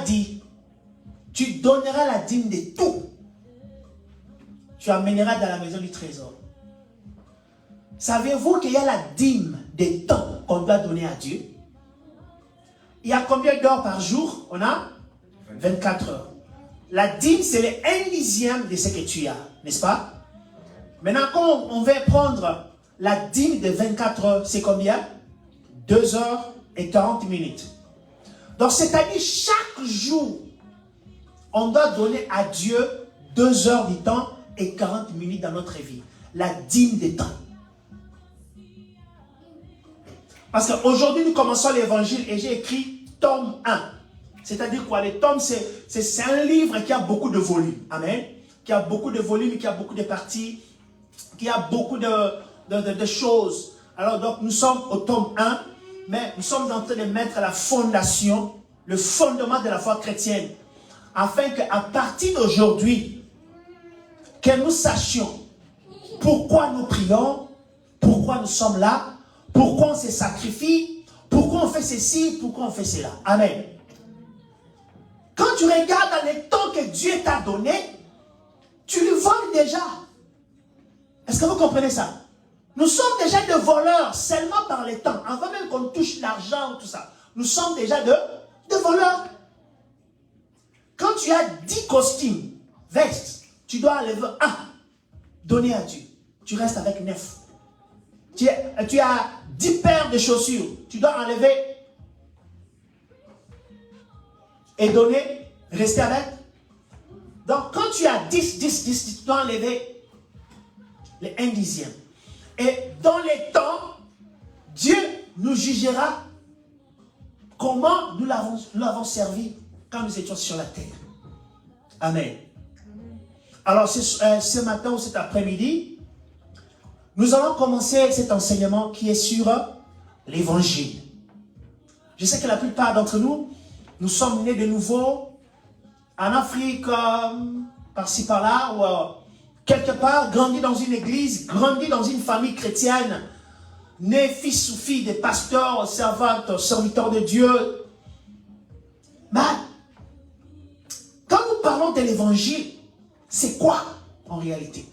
dit, tu donneras la dîme de tout. Tu amèneras dans la maison du trésor. Savez-vous qu'il y a la dîme des temps qu'on doit donner à Dieu? Il y a combien d'heures par jour? On a 24 heures. La dîme, c'est le 1/10 de ce que tu as, n'est-ce pas? Maintenant, quand on veut prendre la dîme de 24 heures, c'est combien? 2 heures et 40 minutes. Donc, c'est-à-dire, chaque jour, on doit donner à Dieu 2 heures du temps et 40 minutes dans notre vie. La dîme des temps. Parce qu'aujourd'hui, nous commençons l'évangile et j'ai écrit tome 1. C'est-à-dire quoi? Les tomes, c'est un livre qui a beaucoup de volumes. Amen. Qui a beaucoup de volumes, qui a beaucoup de parties, qui a beaucoup de choses. Alors, donc, nous sommes au tome 1, mais nous sommes en train de mettre la fondation, le fondement de la foi chrétienne, afin qu'à partir d'aujourd'hui, que nous sachions pourquoi nous prions, pourquoi nous sommes là, pourquoi on se sacrifie, pourquoi on fait ceci, pourquoi on fait cela. Amen. Quand tu regardes dans les temps que Dieu t'a donné, tu le voles déjà. Est-ce que vous comprenez ça? Nous sommes déjà des voleurs seulement par les temps. Avant même qu'on touche l'argent, tout ça. Nous sommes déjà des voleurs. Quand tu as 10 costumes, vestes, tu dois enlever 1, donner à Dieu. Tu restes avec 9. Tu as 10 paires de chaussures, tu dois enlever et donner, rester avec. Donc, quand tu as 10, tu dois enlever les 1/10. Et dans les temps, Dieu nous jugera comment nous l'avons servi quand nous étions sur la terre. Amen. Alors, ce matin ou cet après-midi, nous allons commencer cet enseignement qui est sur l'évangile. Je sais que la plupart d'entre nous, nous sommes nés de nouveau en Afrique, par-ci par-là, ou quelque part, grandis dans une église, grandis dans une famille chrétienne, nés fils ou filles des pasteurs, servantes, serviteurs de Dieu. Mais, quand nous parlons de l'évangile, c'est quoi en réalité?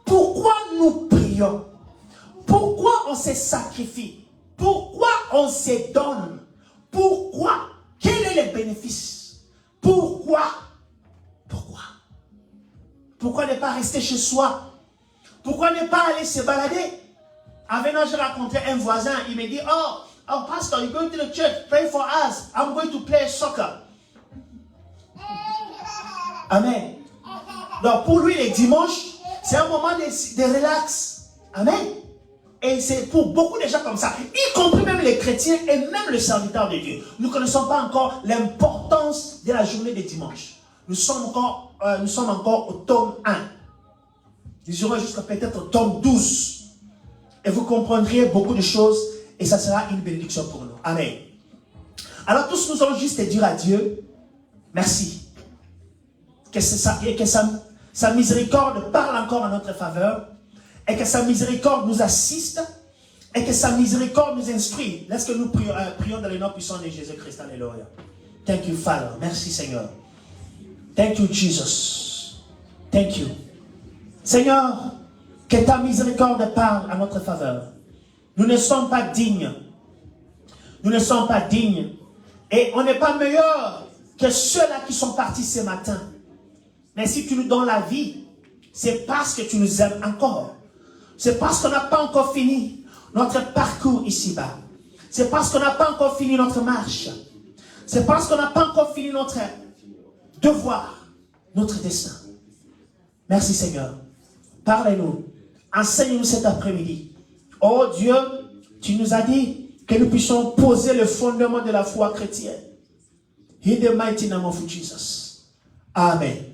Pourquoi nous prions? Pourquoi on se sacrifie? Pourquoi on se donne? Pourquoi? Quel est le bénéfice? Pourquoi? Pourquoi ne pas rester chez soi? Pourquoi ne pas aller se balader? Avant, j'ai rencontré un voisin, il me dit, oh pastor, you're going to the church, pray for us. I'm going to play soccer. Amen. Donc pour lui, les dimanches, c'est un moment de relax. Amen. Et c'est pour beaucoup de gens comme ça, y compris même les chrétiens et même les serviteurs de Dieu. Nous ne connaissons pas encore l'importance de la journée de dimanche. Nous sommes encore au tome 1. Nous irons jusqu'à peut-être au tome 12. Et vous comprendrez beaucoup de choses et ça sera une bénédiction pour nous. Amen. Alors tous nous allons juste dire à Dieu, merci. Que sa miséricorde parle encore en notre faveur et que sa miséricorde nous assiste et que sa miséricorde nous instruit. Laisse que nous prions dans le nom puissant de Jésus-Christ. Alléluia. Thank you, Father. Merci, Seigneur. Thank you, Jesus. Thank you. Seigneur, que ta miséricorde parle à notre faveur. Nous ne sommes pas dignes. Nous ne sommes pas dignes. Et on n'est pas meilleur que ceux-là qui sont partis ce matin. Mais si tu nous donnes la vie, c'est parce que tu nous aimes encore. C'est parce qu'on n'a pas encore fini notre parcours ici-bas. C'est parce qu'on n'a pas encore fini notre marche. C'est parce qu'on n'a pas encore fini notre devoir, notre destin. Merci Seigneur. Parlez-nous. Enseigne-nous cet après-midi. Oh Dieu, tu nous as dit que nous puissions poser le fondement de la foi chrétienne. In the mighty name of Jesus. Amen.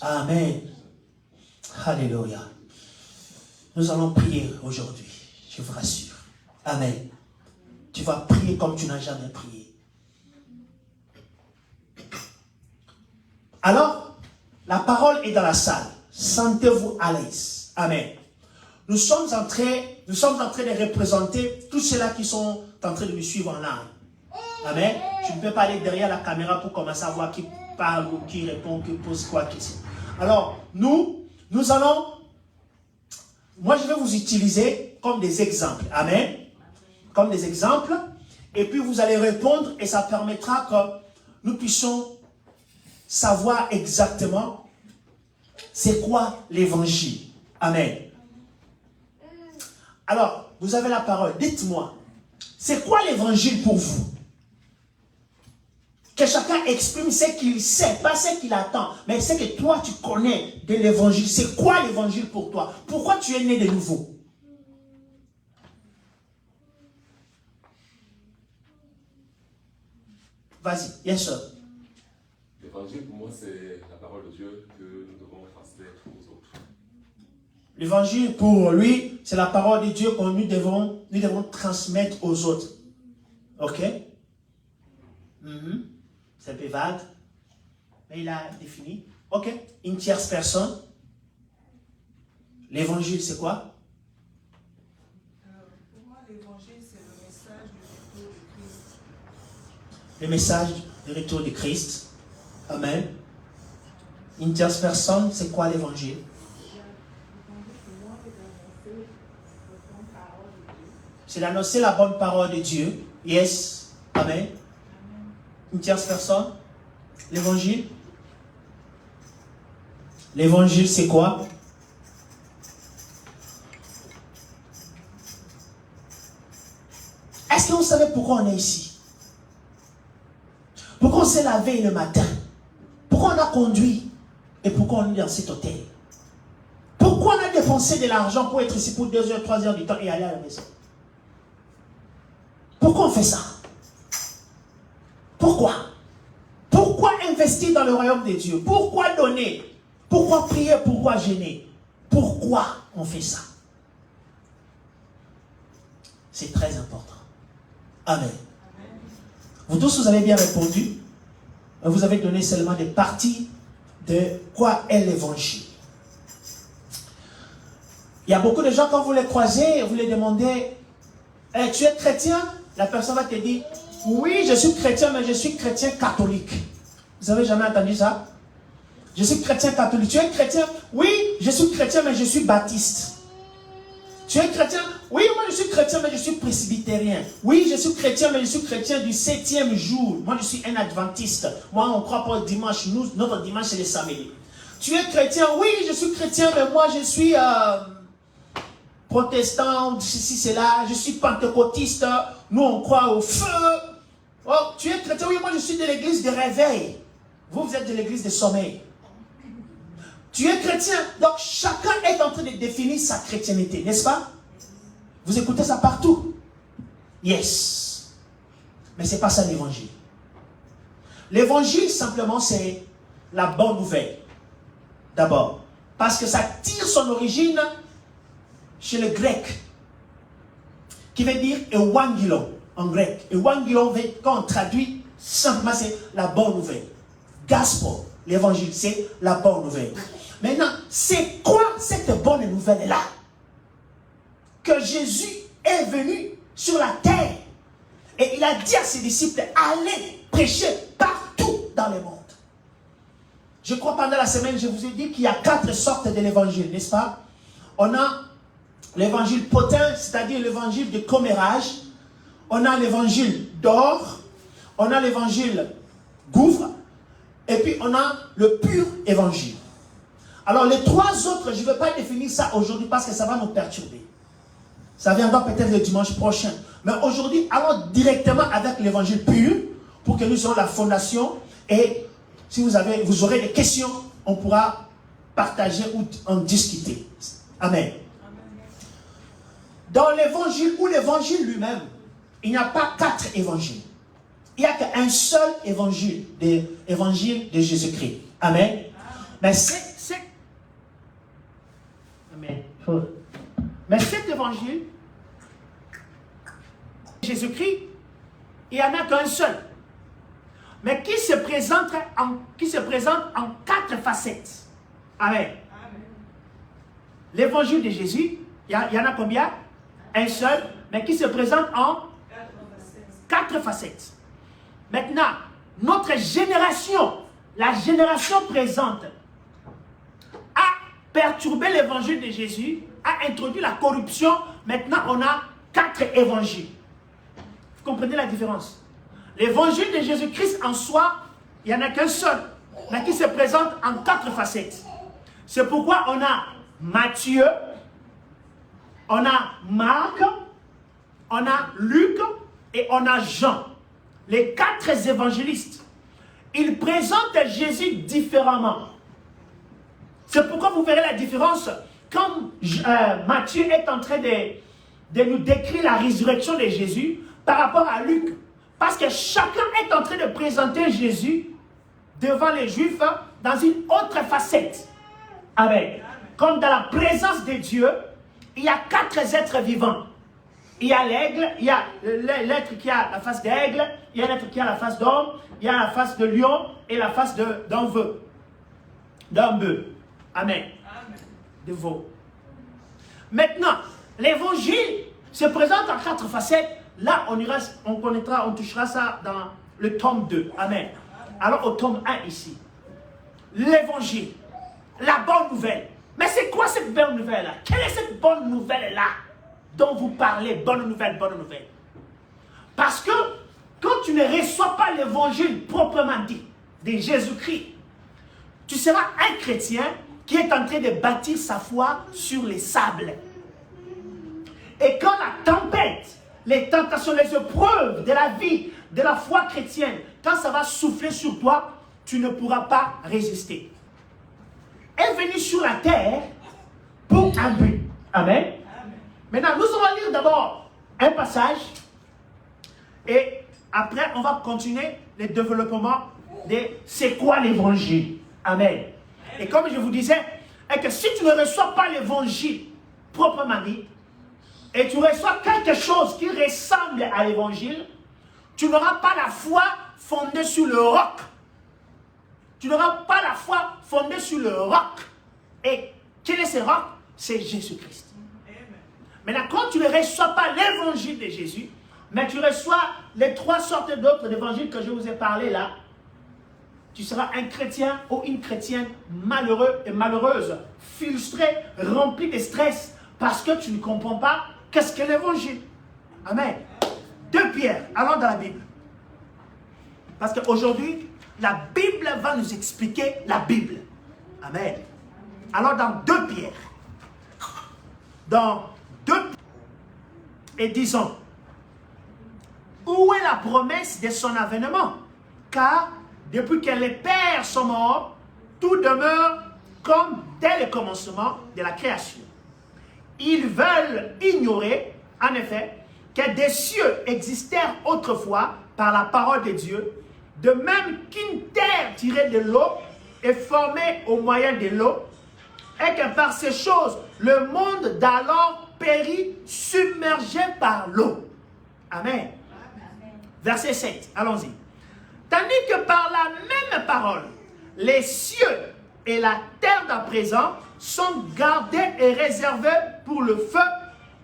Amen. Alléluia. Nous allons prier aujourd'hui. Je vous rassure. Amen. Tu vas prier comme tu n'as jamais prié. Alors, la parole est dans la salle. Sentez-vous à l'aise. Amen. Nous sommes en train de représenter tous ceux-là qui sont en train de nous suivre en ligne. Amen. Tu ne peux pas aller derrière la caméra pour commencer à voir qui parle ou qui répond, qui pose quoi question. Alors, nous allons, moi je vais vous utiliser comme des exemples. Amen. Comme des exemples. Et puis vous allez répondre et ça permettra que nous puissions savoir exactement c'est quoi l'évangile. Amen. Alors, vous avez la parole. Dites-moi, c'est quoi l'évangile pour vous? Que chacun exprime ce qu'il sait, pas ce qu'il attend, mais ce que toi tu connais de l'évangile. C'est quoi l'évangile pour toi? Pourquoi tu es né de nouveau? Vas-y, yes sir. L'évangile pour moi c'est la parole de Dieu que nous devons transmettre aux autres. L'évangile pour lui, c'est la parole de Dieu que nous devons transmettre aux autres. Ok? C'est un peu vague, mais il a défini. Ok? Une tierce personne. L'évangile, c'est quoi? Pour moi, l'évangile, c'est le message du retour de Christ. Le message du retour de Christ. Amen. Une tierce personne, c'est quoi l'évangile? C'est d'annoncer la bonne parole de Dieu. Yes. Amen. Une tierce personne. L'évangile. L'évangile, c'est quoi? Est-ce que vous savez pourquoi on est ici? Pourquoi on s'est lavé le matin? Pourquoi on a conduit? Et pourquoi on est dans cet hôtel? Pourquoi on a dépensé de l'argent pour être ici pour 2 heures, 3 heures du temps et aller à la maison? Pourquoi on fait ça? Pourquoi? Pourquoi investir dans le royaume de Dieu? Pourquoi donner? Pourquoi prier? Pourquoi gêner? Pourquoi on fait ça? C'est très important. Amen. Vous tous, vous avez bien répondu. Vous avez donné seulement des parties de quoi est l'évangile. Il y a beaucoup de gens, quand vous les croisez, vous les demandez, tu es chrétien? La personne va te dire, oui, je suis chrétien, mais je suis chrétien catholique. Vous avez jamais entendu ça? Je suis chrétien catholique. Tu es chrétien? Oui, je suis chrétien, mais je suis baptiste. Tu es chrétien? Oui, moi je suis chrétien, mais je suis presbytérien. Oui, je suis chrétien, mais je suis chrétien du 7e jour. Moi je suis un adventiste. Moi on croit pas au dimanche. Notre dimanche c'est le samedi. Tu es chrétien? Oui, je suis chrétien, mais moi je suis protestant, ceci, cela. Je suis pentecôtiste. Nous on croit au feu. Oh, tu es chrétien? Oui, moi je suis de l'église de réveil. Vous êtes de l'église de sommeil. Tu es chrétien. Donc chacun est en train de définir sa chrétienté, n'est-ce pas? Vous écoutez ça partout. Yes. Mais ce n'est pas ça l'évangile. L'évangile simplement c'est la bonne nouvelle. D'abord. Parce que ça tire son origine chez le grec. Qui veut dire euangilon en grec. Euangilon, quand on traduit, simplement c'est la bonne nouvelle. Gospel, l'évangile, c'est la bonne nouvelle. Maintenant, c'est quoi cette bonne nouvelle-là? Que Jésus est venu sur la terre et il a dit à ses disciples, allez prêcher partout dans le monde. Je crois pendant la semaine, je vous ai dit qu'il y a 4 sortes de l'évangile, n'est-ce pas? On a l'évangile potin, c'est-à-dire l'évangile de commérage. On a l'évangile d'or. On a l'évangile gouffre. Et puis on a le pur évangile. Alors les 3 autres, je ne vais pas définir ça aujourd'hui parce que ça va nous perturber. Ça viendra peut-être le dimanche prochain. Mais aujourd'hui, allons directement avec l'évangile pur pour que nous ayons la fondation. Et si vous aurez des questions, on pourra partager ou en discuter. Amen. Dans l'évangile ou l'évangile lui-même, il n'y a pas 4 évangiles. Il n'y a qu'un seul évangile, l'évangile de Jésus-Christ. Amen. Mais cet évangile, Jésus-Christ, il n'y en a qu'un seul. Mais qui se présente en 4 facettes. Amen. L'évangile de Jésus, il y en a combien? Un seul, mais qui se présente en 4 facettes. Maintenant, notre génération, la génération présente, a perturbé l'évangile de Jésus, a introduit la corruption. Maintenant, on a 4 évangiles. Vous comprenez la différence? L'évangile de Jésus-Christ en soi, il n'y en a qu'un seul, mais qui se présente en 4 facettes. C'est pourquoi on a Matthieu, on a Marc, on a Luc et on a Jean. Les 4 évangélistes, ils présentent Jésus différemment. C'est pourquoi vous verrez la différence quand Matthieu est en train de nous décrire la résurrection de Jésus par rapport à Luc. Parce que chacun est en train de présenter Jésus devant les Juifs dans une autre facette. Amen. Comme dans la présence de Dieu, il y a 4 êtres vivants. Il y a l'aigle, il y a l'être qui a la face d'aigle, il y a l'être qui a la face d'homme, il y a la face de lion et la face d'un bœuf. Amen. De veau. Maintenant, l'évangile se présente en 4 facettes. Là, on touchera ça dans le tome 2. Amen. Alors, au tome 1 ici. L'évangile. La bonne nouvelle. Mais c'est quoi cette bonne nouvelle-là? Quelle est cette bonne nouvelle-là dont vous parlez? Bonne nouvelle, bonne nouvelle. Parce que quand tu ne reçois pas l'évangile proprement dit de Jésus-Christ, tu seras un chrétien qui est en train de bâtir sa foi sur les sables. Et quand la tempête, les tentations, les épreuves de la vie, de la foi chrétienne, quand ça va souffler sur toi, tu ne pourras pas résister. Elle est venue sur la terre pour un but. Amen. Maintenant, nous allons lire d'abord un passage et après, on va continuer le développement de c'est quoi l'évangile. Amen. Et comme je vous disais, est que si tu ne reçois pas l'évangile proprement dit, et tu reçois quelque chose qui ressemble à l'évangile, tu n'auras pas la foi fondée sur le roc. Tu n'auras pas la foi fondée sur le roc. Et quel est ce roc? C'est Jésus-Christ. Maintenant, quand tu ne reçois pas l'évangile de Jésus, mais tu reçois les 3 sortes d'autres d'évangiles que je vous ai parlé là, tu seras un chrétien ou une chrétienne malheureux et malheureuse, frustré, rempli de stress, parce que tu ne comprends pas qu'est-ce que l'évangile. Amen. 2 Pierre, allons dans la Bible. Parce qu'aujourd'hui, la Bible va nous expliquer la Bible. Amen. Alors dans 2 Pierre, dans 2 et disons, où est la promesse de son avènement? Car depuis que les pères sont morts, tout demeure comme dès le commencement de la création. Ils veulent ignorer, en effet, que des cieux existèrent autrefois par la parole de Dieu, de même qu'une terre tirée de l'eau est formée au moyen de l'eau, et que par ces choses, le monde d'alors périt, submergé par l'eau. Amen. Verset 7, allons-y. Tandis que par la même parole, les cieux et la terre d'à présent sont gardés et réservés pour le feu,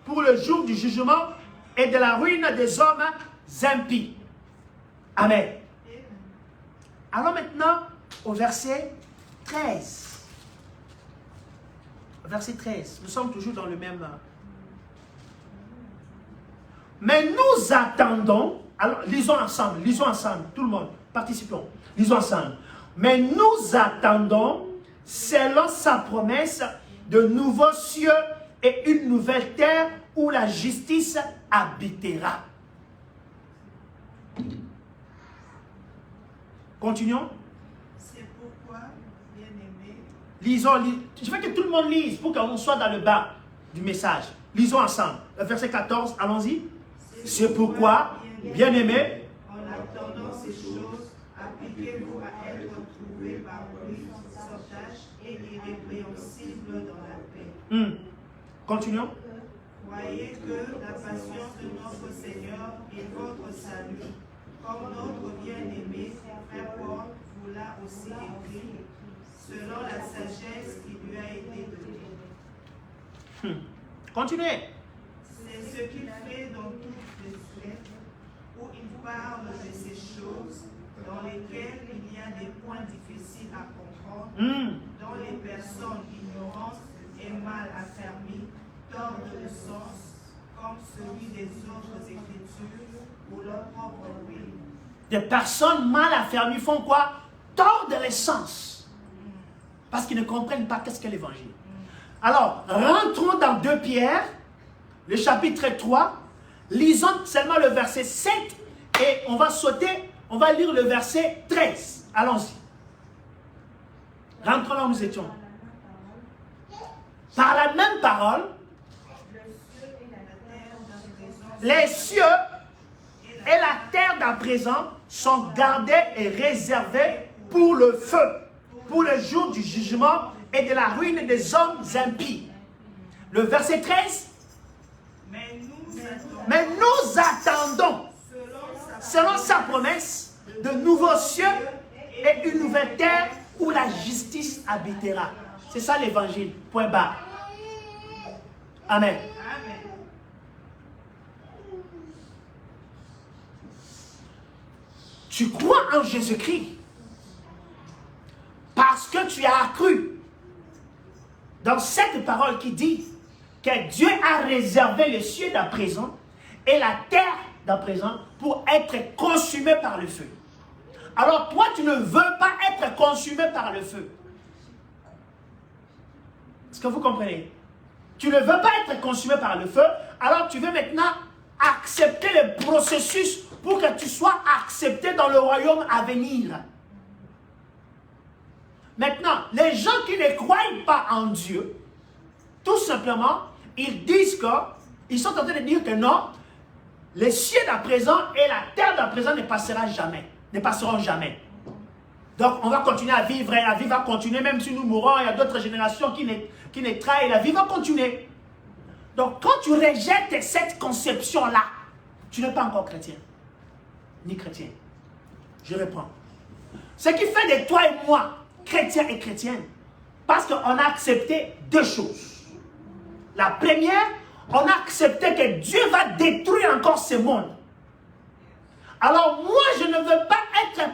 pour le jour du jugement et de la ruine des hommes impies. Amen. Allons maintenant au verset 13. Verset 13. Nous sommes toujours dans le même... Mais nous attendons... Alors, lisons ensemble, tout le monde, participons, lisons ensemble. Mais nous attendons, selon sa promesse, de nouveaux cieux et une nouvelle terre où la justice habitera. Continuons. C'est pourquoi, bien-aimés, Lisons, je veux que tout le monde lise pour qu'on soit dans le bas du message. Lisons ensemble. Le verset 14, allons-y. C'est pourquoi, bien-aimés, en attendant ces choses, appliquez-vous à être trouvés par lui, sans tache et irrépréhensible dans la paix. Continuons. Croyez que la patience de notre Seigneur est votre salut, comme notre bien-aimé frère Paul vous l'a aussi écrit, selon la sagesse qui lui a été donnée. Continuez. C'est ce qu'il fait dans toutes les lettres, où il parle de ces choses, a des points difficiles à comprendre, Hmm. dont les personnes ignorantes et mal affermies tordent le sens, comme celui des autres Écritures, pour leur propre ruine. Des personnes mal affermies font quoi? Tordent les sens. Parce qu'ils ne comprennent pas qu'est-ce qu'est l'évangile. Alors, rentrons dans 2 Pierre, le chapitre 3. Lisons seulement le verset 7 et on va sauter, on va lire le verset 13. Allons-y. Rentrons là où nous étions. Par la même parole, les cieux et la terre d'à présent sont gardés et réservés pour le feu, pour le jour du jugement et de la ruine des hommes impies. Le verset 13. Mais nous attendons, selon sa promesse, de nouveaux cieux et une nouvelle terre où la justice habitera. C'est ça l'évangile. Point barre. Amen. Tu crois en Jésus-Christ parce que tu as cru dans cette parole qui dit que Dieu a réservé les cieux d'à présent et la terre d'à présent pour être consumés par le feu. Alors toi, tu ne veux pas être consumé par le feu. Est-ce que vous comprenez? Tu ne veux pas être consumé par le feu, alors tu veux maintenant accepter le processus pour que tu sois accepté dans le royaume à venir. Maintenant, les gens qui ne croient pas en Dieu, tout simplement, ils disent qu'ils sont en train de dire que non, les cieux d'à présent et la terre d'à présent ne passeront jamais. Donc, on va continuer à vivre et la vie va continuer, même si nous mourons, il y a d'autres générations qui naîtront et la vie va continuer. Donc, quand tu rejettes cette conception-là, tu n'es pas encore chrétien, ni chrétien. Je reprends. Ce qui fait de toi et moi, chrétiens et chrétiennes, parce qu'on a accepté 2 choses. La première, on a accepté que Dieu va détruire encore ce monde. Alors moi, je ne veux pas être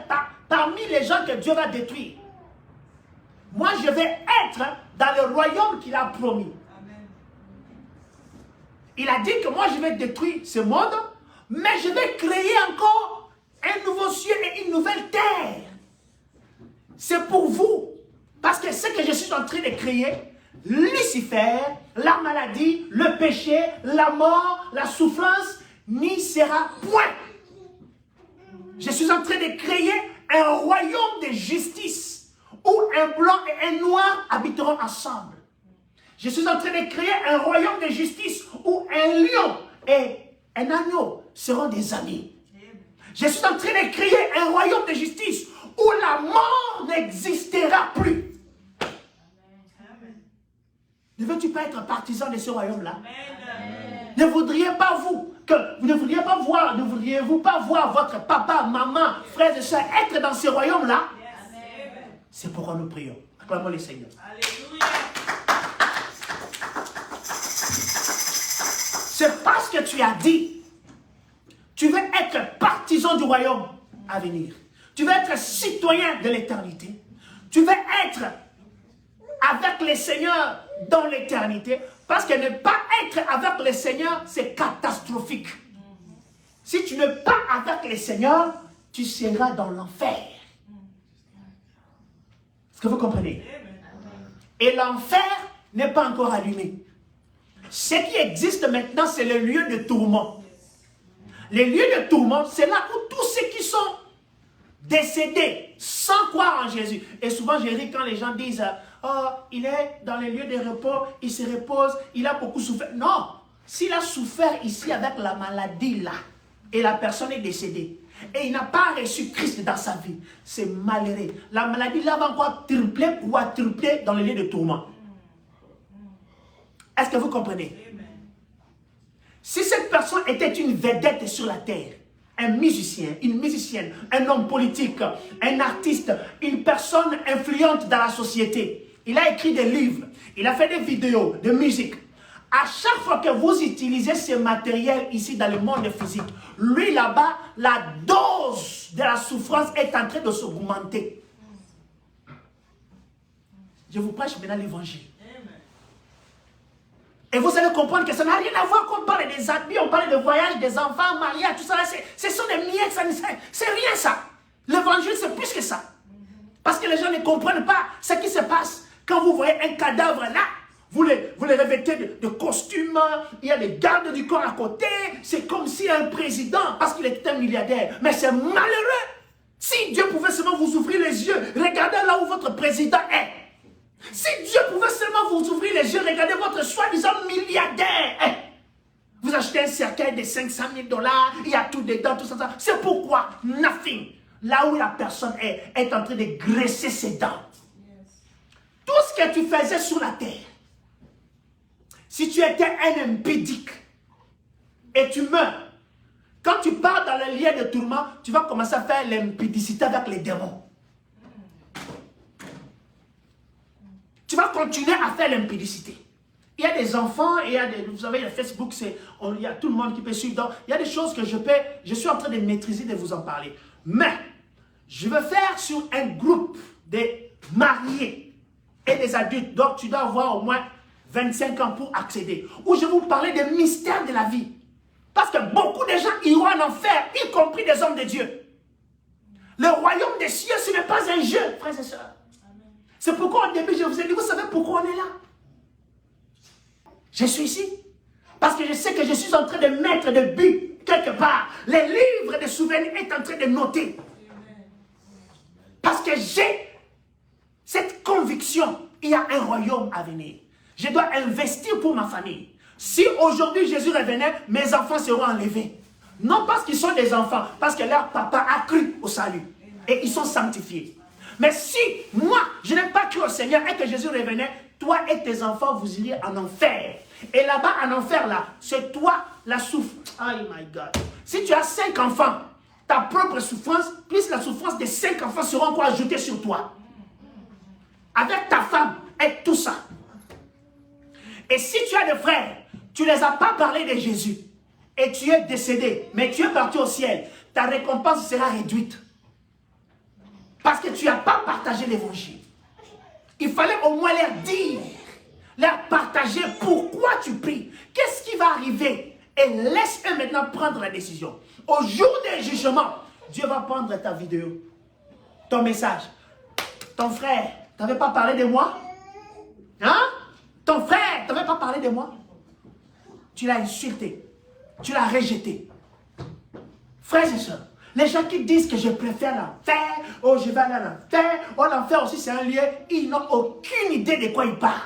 parmi les gens que Dieu va détruire. Moi, je vais être dans le royaume qu'il a promis. Amen. Il a dit que moi, je vais détruire ce monde, mais je vais créer encore un nouveau ciel et une nouvelle terre. C'est pour vous. Parce que ce que je suis en train de créer, Lucifer, la maladie, le péché, la mort, la souffrance, n'y sera point. Je suis en train de créer un royaume de justice où un blanc et un noir habiteront ensemble. Je suis en train de créer un royaume de justice où un lion et un agneau seront des amis. Je suis en train de créer un royaume de justice où la mort n'existera plus. Ne veux-tu pas être partisan de ce royaume-là? Ne voudriez-vous pas voir votre papa, maman, frères et sœurs être dans ce royaume-là? C'est pourquoi nous prions. Acclamons le Seigneur. Alléluia. C'est parce que tu as dit, tu veux être partisan du royaume à venir. Tu veux être citoyen de l'éternité. Tu veux être avec le Seigneur dans l'éternité. Parce que ne pas être avec le Seigneur, c'est catastrophique. Si tu n'es pas avec le Seigneur, tu seras dans l'enfer. Est-ce que vous comprenez? Et l'enfer n'est pas encore allumé. Ce qui existe maintenant, c'est le lieu de tourment. Les lieux de tourment, c'est là où tous ceux qui sont décédés sans croire en Jésus. Et souvent, je ris quand les gens disent « Oh, il est dans les lieux de repos, il se repose, il a beaucoup souffert. » Non, s'il a souffert ici avec la maladie là, et la personne est décédée, et il n'a pas reçu Christ dans sa vie, c'est malheureux. La maladie là va encore tripler ou quadrupler dans les lieux de tourment. Est-ce que vous comprenez? Si cette personne était une vedette sur la terre, un musicien, une musicienne, un homme politique, un artiste, une personne influente dans la société, il a écrit des livres, il a fait des vidéos, de musique. À chaque fois que vous utilisez ce matériel ici dans le monde physique, lui là-bas, la dose de la souffrance est en train de s'augmenter. Je vous prêche maintenant l'évangile. Et vous allez comprendre que ça n'a rien à voir quand on parle des habits, on parle de voyage, des enfants, mariage, tout ça. Ce sont des miettes, c'est rien ça. L'évangile, c'est plus que ça. Parce que les gens ne comprennent pas ce qui se passe. Quand vous voyez un cadavre là, vous les revêtez de costumes, il y a des gardes du corps à côté, c'est comme si un président, parce qu'il est un milliardaire. Mais c'est malheureux. Si Dieu pouvait seulement vous ouvrir les yeux, regardez là où votre président est. Si Dieu pouvait seulement vous ouvrir les yeux, regardez votre soi-disant milliardaire. Vous achetez un cercueil de 500 000 $, il y a tout dedans, tout ça. C'est pourquoi nothing. Là où la personne est en train de graisser ses dents. Tout ce que tu faisais sur la terre, si tu étais un impédique et tu meurs, quand tu pars dans le lien de tourment, tu vas commencer à faire l'impédicité avec les démons. Tu vas continuer à faire l'impédicité. Il y a des enfants, et il y a des, vous savez, le Facebook, il y a tout le monde qui peut suivre. Donc, il y a des choses que je suis en train de maîtriser, de vous en parler. Mais, je veux faire sur un groupe de mariés et des adultes. Donc, tu dois avoir au moins 25 ans pour accéder. Où je vais vous parler des mystères de la vie. Parce que beaucoup de gens iront en enfer, y compris des hommes de Dieu. Le royaume des cieux, ce n'est pas un jeu, frères et sœurs. C'est pourquoi au début, je vous ai dit, vous savez pourquoi on est là? Je suis ici. Parce que je sais que je suis en train de mettre des buts quelque part. Les livres de souvenirs est en train de noter. Parce que j'ai cette conviction, il y a un royaume à venir. Je dois investir pour ma famille. Si aujourd'hui Jésus revenait, mes enfants seront enlevés. Non parce qu'ils sont des enfants, parce que leur papa a cru au salut. Et ils sont sanctifiés. Mais si moi, je n'ai pas cru au Seigneur et que Jésus revenait, toi et tes enfants, vous iriez en enfer. Et là-bas, en enfer, là, c'est toi la souffrance. Oh my God. Si tu as 5 enfants, ta propre souffrance, plus la souffrance des 5 enfants seront encore ajoutées sur toi. Avec ta femme et tout ça. Et si tu as des frères, tu ne les as pas parlé de Jésus, et tu es décédé, mais tu es parti au ciel, ta récompense sera réduite. Parce que tu n'as pas partagé l'évangile. Il fallait au moins leur dire, leur partager pourquoi tu pries, qu'est-ce qui va arriver, et laisse-eux maintenant prendre la décision. Au jour du jugement, Dieu va prendre ta vidéo, ton message. Ton frère, tu n'avais pas parlé de moi? Hein? Ton frère, tu n'avais pas parlé de moi? Tu l'as insulté, tu l'as rejeté. Frères et sœurs, les gens qui disent que je préfère l'enfer, oh je vais aller à l'enfer, oh l'enfer aussi c'est un lieu, ils n'ont aucune idée de quoi ils parlent.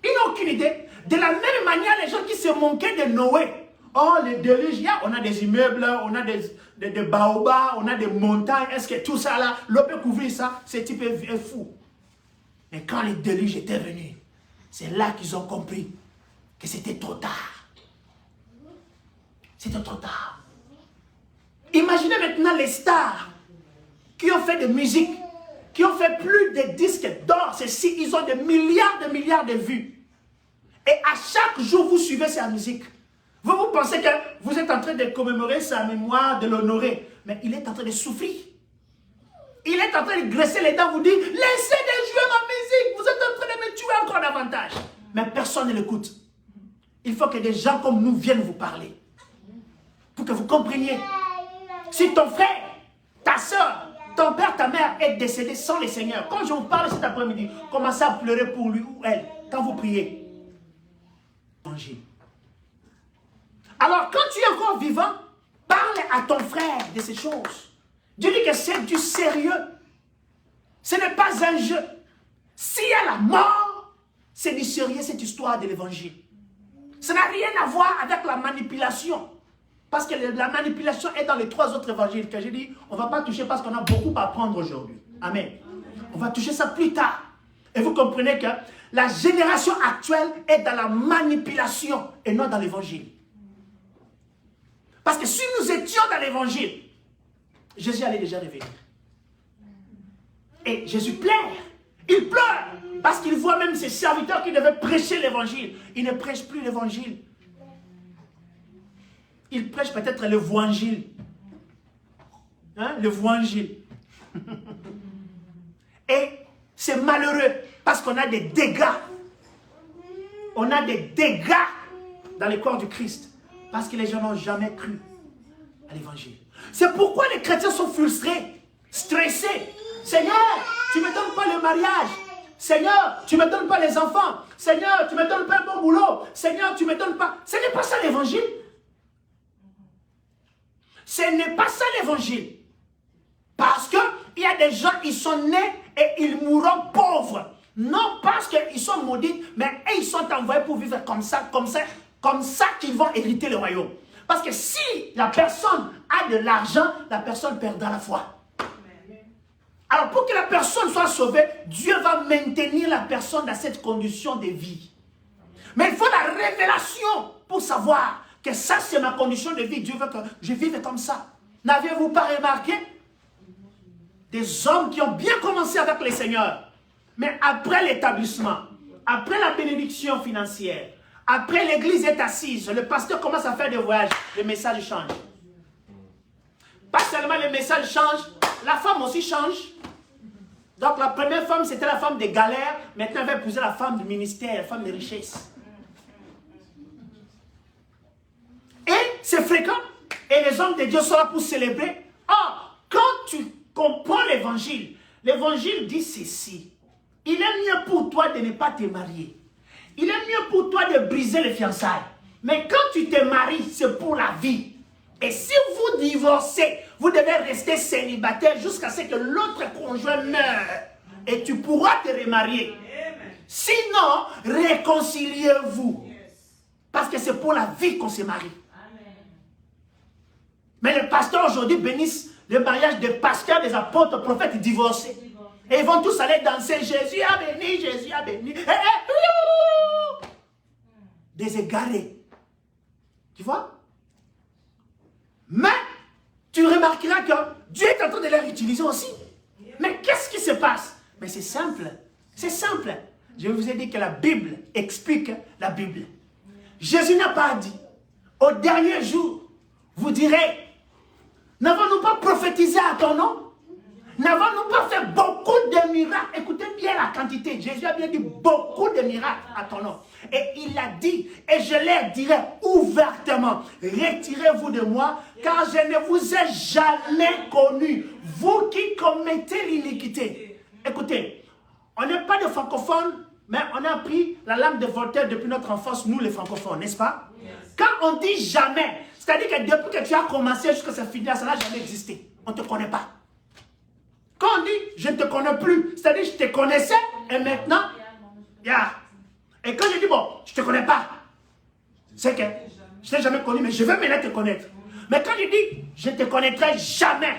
Ils n'ont aucune idée. De la même manière, les gens qui se moquaient de Noé, oh les déluges, on a des immeubles, on a des baobabs, on a des montagnes, est-ce que tout ça là, l'eau peut couvrir ça? Ce type est fou. Mais quand les déluges étaient venus, c'est là qu'ils ont compris que c'était trop tard. C'était trop tard. Imaginez maintenant les stars qui ont fait de musique, qui ont fait plus de disques d'or, ceci, ils ont des milliards de vues. Et à chaque jour, vous suivez sa musique. Vous pensez que vous êtes en train de commémorer sa mémoire, de l'honorer. Mais il est en train de souffrir. Il est en train de graisser les dents, vous dit, laissez de jouer ma musique, vous êtes en train de me tuer encore davantage. Mais personne ne l'écoute. Il faut que des gens comme nous viennent vous parler. Pour que vous compreniez. Si ton frère, ta soeur, ton père, ta mère est décédé sans le Seigneur, quand je vous parle cet après-midi, commencez à pleurer pour lui ou elle, quand vous priez. Alors, quand tu es encore vivant, parle à ton frère de ces choses. Dieu dit que c'est du sérieux. Ce n'est pas un jeu. S'il y a la mort, c'est du sérieux cette histoire de l'évangile. Ça n'a rien à voir avec la manipulation. Parce que la manipulation est dans les 3 autres évangiles que j'ai dit, on ne va pas toucher parce qu'on a beaucoup à apprendre aujourd'hui. Amen. On va toucher ça plus tard. Et vous comprenez que la génération actuelle est dans la manipulation et non dans l'évangile. Parce que si nous étions dans l'évangile, Jésus allait déjà revenir. Et Jésus pleure. Il pleure parce qu'il voit même ses serviteurs qui devaient prêcher l'évangile. Ils ne prêchent plus l'évangile. Ils prêchent peut-être le voingile. Hein? Le voingile. Et c'est malheureux parce qu'on a des dégâts. On a des dégâts dans le corps du Christ parce que les gens n'ont jamais cru à l'évangile. C'est pourquoi les chrétiens sont frustrés, stressés. Seigneur, tu ne me donnes pas le mariage. Seigneur, tu ne me donnes pas les enfants. Seigneur, tu ne me donnes pas un bon boulot. Seigneur, tu ne me donnes pas... Ce n'est pas ça l'évangile. Ce n'est pas ça l'évangile. Parce qu'il y a des gens, ils sont nés et ils mourront pauvres. Non parce qu'ils sont maudits, mais ils sont envoyés pour vivre comme ça qu'ils vont hériter le royaume. Parce que si la personne a de l'argent, la personne perdra la foi. Alors pour que la personne soit sauvée, Dieu va maintenir la personne dans cette condition de vie. Mais il faut la révélation pour savoir que ça c'est ma condition de vie. Dieu veut que je vive comme ça. N'avez-vous pas remarqué des hommes qui ont bien commencé avec le Seigneur, mais après l'établissement, après la bénédiction financière, après l'église est assise, le pasteur commence à faire des voyages, le message change. Pas seulement le message change, la femme aussi change. Donc la première femme, c'était la femme des galères. Maintenant, elle va épouser la femme du ministère, la femme des richesses. Et c'est fréquent. Et les hommes de Dieu sont là pour célébrer. Or, quand tu comprends l'évangile, l'évangile dit ceci. Il est mieux pour toi de ne pas te marier. Il est mieux pour toi de briser les fiançailles. Mais quand tu te maries, c'est pour la vie. Et si vous divorcez, vous devez rester célibataire jusqu'à ce que l'autre conjoint meure. Et tu pourras te remarier. Sinon, réconciliez-vous. Parce que c'est pour la vie qu'on se marie. Mais les pasteurs aujourd'hui bénissent le mariage des pasteurs, des apôtres, prophètes divorcés. Et ils vont tous aller danser. Jésus a béni, Jésus a béni. Des égarés. Tu vois? Mais tu remarqueras que Dieu est en train de les utiliser aussi. Mais qu'est-ce qui se passe? Mais c'est simple. C'est simple. Je vous ai dit que la Bible explique la Bible. Jésus n'a pas dit, au dernier jour, vous direz, n'avons-nous pas prophétisé à ton nom? N'avons-nous pas fait beaucoup de miracles? Écoutez bien la quantité. Jésus a bien dit beaucoup de miracles à ton nom. Et il a dit, et je leur dirai ouvertement, retirez-vous de moi, car je ne vous ai jamais connu, vous qui commettez l'iniquité. Écoutez, on n'est pas des francophones, mais on a appris la langue de Voltaire depuis notre enfance, nous les francophones, n'est-ce pas? Quand on dit jamais, c'est-à-dire que depuis que tu as commencé jusqu'à sa finir, ça n'a jamais existé. On ne te connaît pas. Quand on dit je ne te connais plus, c'est-à-dire je te connaissais et maintenant, Et quand je dis bon, je ne te connais pas, c'est que je ne t'ai jamais connu, mais je veux maintenant te connaître. Mais quand je dis je ne te connaîtrai jamais,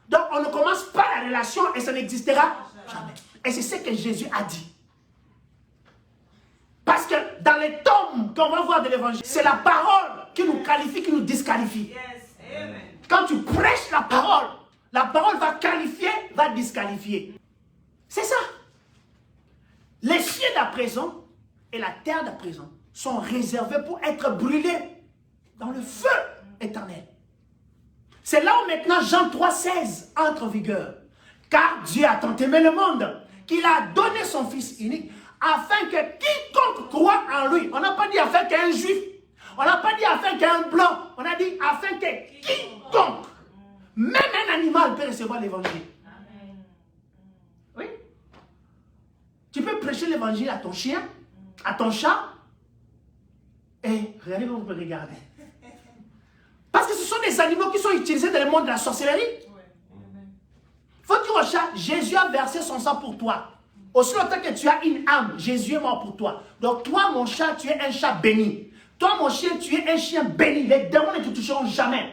donc on ne commence pas la relation et ça n'existera jamais. Et c'est ce que Jésus a dit. Parce que dans les tomes qu'on va voir de l'évangile, c'est la parole qui nous qualifie, qui nous disqualifie. Quand tu prêches la parole va qualifier, va disqualifier. C'est ça. Les cieux d'à présent et la terre d'à présent sont réservés pour être brûlés dans le feu éternel. C'est là où maintenant Jean 3,16 entre en vigueur. Car Dieu a tant aimé le monde qu'il a donné son Fils unique afin que quiconque croit en lui, on n'a pas dit afin qu'un juif, on n'a pas dit afin qu'un blanc, on a dit afin que quiconque, même un animal peut recevoir l'évangile. Oui. Tu peux prêcher l'évangile à ton chien, à ton chat, et regardez comment vous pouvez regarder. Parce que ce sont des animaux qui sont utilisés dans le monde de la sorcellerie. Faut dire au chat, Jésus a versé son sang pour toi. Aussi longtemps que tu as une âme, Jésus est mort pour toi. Donc toi, mon chat, tu es un chat béni. Toi, mon chien, tu es un chien béni. Les démons ne te toucheront jamais.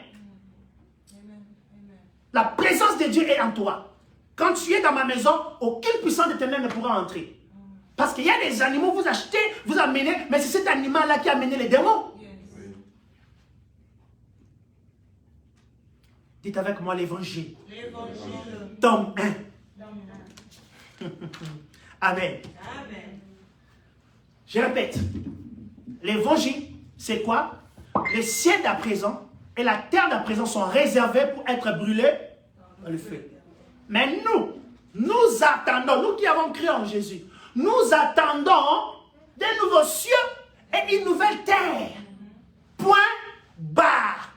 La présence de Dieu est en toi. Quand tu es dans ma maison, aucune puissance de ténèbres ne pourra entrer. Parce qu'il y a des animaux, vous achetez, vous amenez, mais c'est cet animal-là qui a amené les démons. Dites avec moi l'évangile. Tome 1. Amen. Je répète. L'évangile, c'est quoi? Les cieux d'à présent et la terre d'à présent sont réservés pour être brûlés dans le feu. Mais nous, nous attendons, nous qui avons cru en Jésus, nous attendons des nouveaux cieux et une nouvelle terre. Point barre.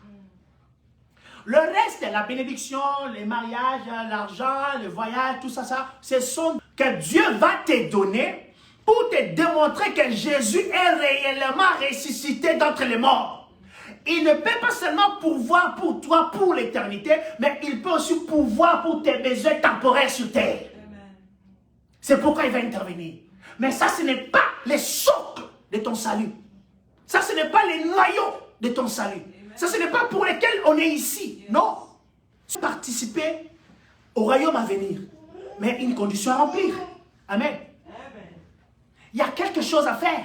Le reste, la bénédiction, les mariages, l'argent, le voyage, tout ça, ce sont que Dieu va te donner pour te démontrer que Jésus est réellement ressuscité d'entre les morts. Il ne peut pas seulement pourvoir pour toi, pour l'éternité, mais il peut aussi pourvoir pour tes besoins temporaires sur terre. C'est pourquoi il va intervenir. Mais ça, ce n'est pas les socles de ton salut. Ça, ce n'est pas les noyaux de ton salut. Ça, ce n'est pas pour lesquels on est ici. Non. Participer au royaume à venir. Mais une condition à remplir. Amen. Il y a quelque chose à faire.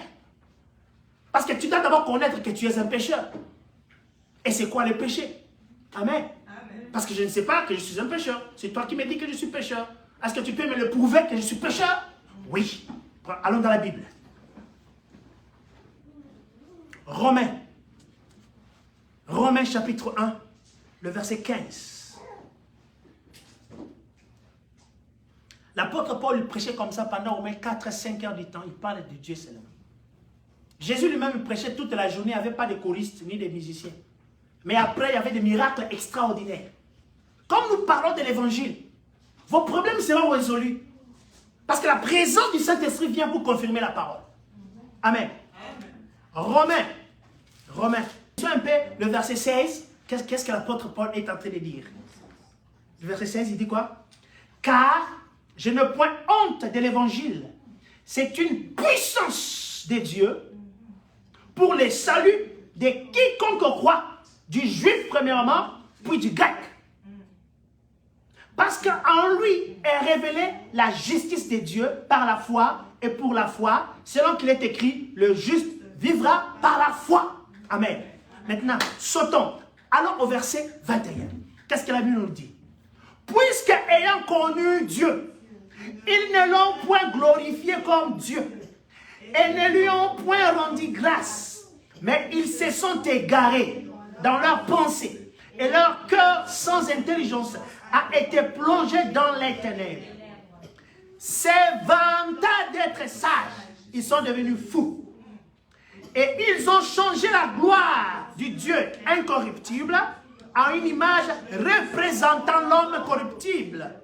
Parce que tu dois d'abord connaître que tu es un pécheur. Et c'est quoi le péché? Amen. Parce que je ne sais pas que je suis un pécheur. C'est toi qui me dis que je suis pécheur. Est-ce que tu peux me le prouver que je suis pécheur? Oui. Allons dans la Bible. Romains chapitre 1, le verset 15. L'apôtre Paul prêchait comme ça pendant au moins 4 à 5 heures du temps. Il parle de Dieu seulement. Jésus lui-même prêchait toute la journée. Il n'y avait pas de choristes ni de musiciens. Mais après, il y avait des miracles extraordinaires. Comme nous parlons de l'évangile, vos problèmes seront résolus. Parce que la présence du Saint-Esprit vient pour confirmer la parole. Amen. Romains. Un peu le verset 16. Qu'est-ce que l'apôtre Paul est en train de dire? Le verset 16, il dit quoi? Car je ne point honte de l'évangile. C'est une puissance de Dieu pour le salut de quiconque croit, du juif premièrement, puis du grec. Parce qu'en lui est révélée la justice de Dieu par la foi et pour la foi, selon qu'il est écrit, le juste vivra par la foi. Amen. Maintenant, sautons. Allons au verset 21. Qu'est-ce que la Bible nous dit? Puisque ayant connu Dieu, ils ne l'ont point glorifié comme Dieu et ne lui ont point rendu grâce, mais ils se sont égarés dans leurs pensées et leur cœur sans intelligence a été plongé dans les ténèbres. Se vantant d'être sages, ils sont devenus fous. Et ils ont changé la gloire du Dieu incorruptible en une image représentant l'homme corruptible,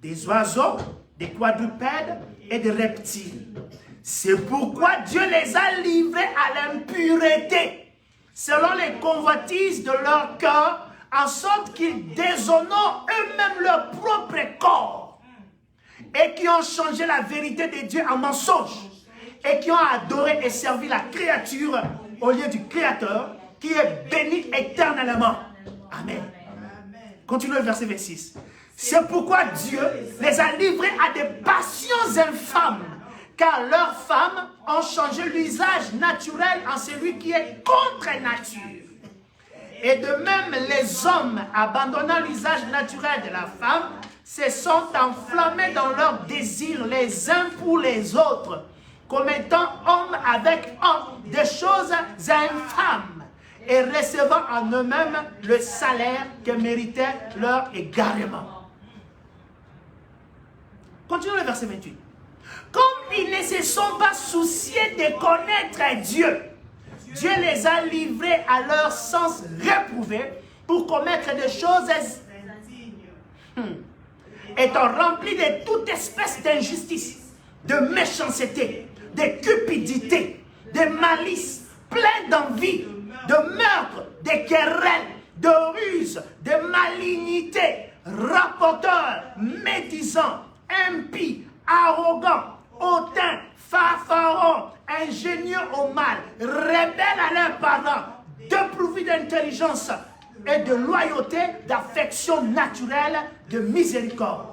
des oiseaux, des quadrupèdes et des reptiles. C'est pourquoi Dieu les a livrés à l'impureté, selon les convoitises de leur cœur, en sorte qu'ils déshonorent eux-mêmes leur propre corps, et qui ont changé la vérité de Dieu en mensonge, et qui ont adoré et servi la créature au lieu du Créateur, qui est béni éternellement. Amen. Continuez le verset 26. C'est pourquoi Dieu les a livrés à des passions infâmes, car leurs femmes ont changé l'usage naturel en celui qui est contre nature. Et de même, les hommes, abandonnant l'usage naturel de la femme, se sont enflammés dans leurs désirs les uns pour les autres, commettant homme avec homme des choses infâmes et recevant en eux-mêmes le salaire que méritait leur égarement. Continuons le verset 28. Comme ils ne se sont pas souciés de connaître Dieu, Dieu les a livrés à leur sens réprouvé pour commettre des choses étant remplis de toute espèce d'injustice, de méchanceté, de cupidité, de malice, plein d'envie, de meurtre, de querelles, de ruse, de malignité, rapporteurs, médisants, impies, arrogants, hautains, fanfarons, ingénieux au mal, rebelles à leurs parents, dépourvus d'intelligence et de loyauté, d'affection naturelle, de miséricorde.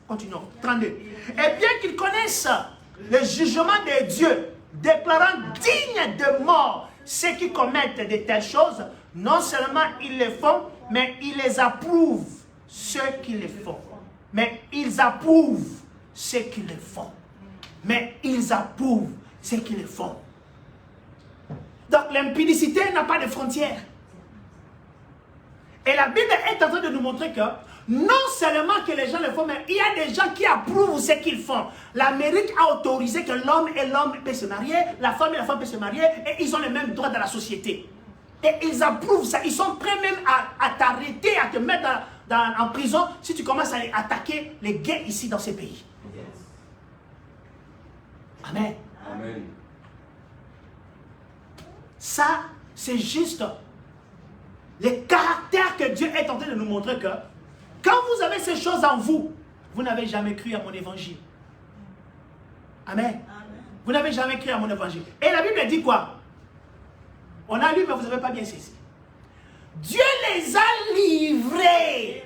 Continuons. 32. Et bien qu'ils connaissent le jugement de Dieu, déclarant dignes de mort ceux qui commettent de telles choses, non seulement ils les font, mais ils les approuvent, ceux qui les font. Mais ils approuvent ceux qui les font. Mais ils approuvent ceux qui les font. Donc l'impudicité n'a pas de frontières. Et la Bible est en train de nous montrer que Non seulement que les gens le font, mais il y a des gens qui approuvent ce qu'ils font. L'Amérique a autorisé que l'homme et l'homme peuvent se marier, la femme et la femme peuvent se marier, et ils ont les mêmes droits dans la société. Et ils approuvent ça. Ils sont prêts même à t'arrêter, à te mettre en prison si tu commences à attaquer les gays ici dans ces pays. Amen. Amen. Ça, c'est juste le caractère que Dieu est en train de nous montrer que quand vous avez ces choses en vous, vous n'avez jamais cru à mon évangile. Amen. Amen. Vous n'avez jamais cru à mon évangile. Et la Bible dit quoi? On a lu, mais vous n'avez pas bien saisi. Dieu les a livrés.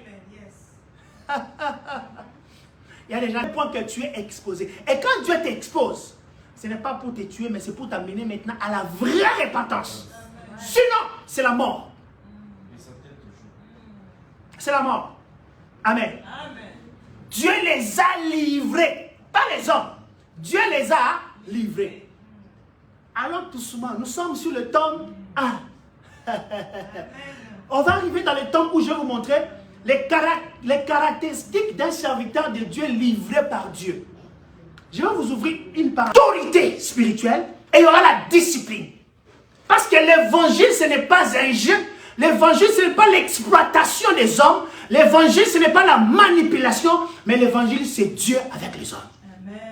Il y a des gens point que tu es exposé. Et quand Dieu t'expose, ce n'est pas pour te tuer, mais c'est pour t'amener maintenant à la vraie repentance. Sinon, c'est la mort. C'est la mort. Amen. Amen. Dieu les a livrés. Pas les hommes. Dieu les a livrés. Allons doucement. Nous sommes sur le tome 1. On va arriver dans le tome où je vais vous montrer les caractéristiques d'un serviteur de Dieu livré par Dieu. Je vais vous ouvrir une part d'autorité spirituelle et il y aura la discipline. Parce que l'évangile, ce n'est pas un jeu. L'évangile, ce n'est pas l'exploitation des hommes. L'évangile, ce n'est pas la manipulation. Mais l'évangile, c'est Dieu avec les hommes.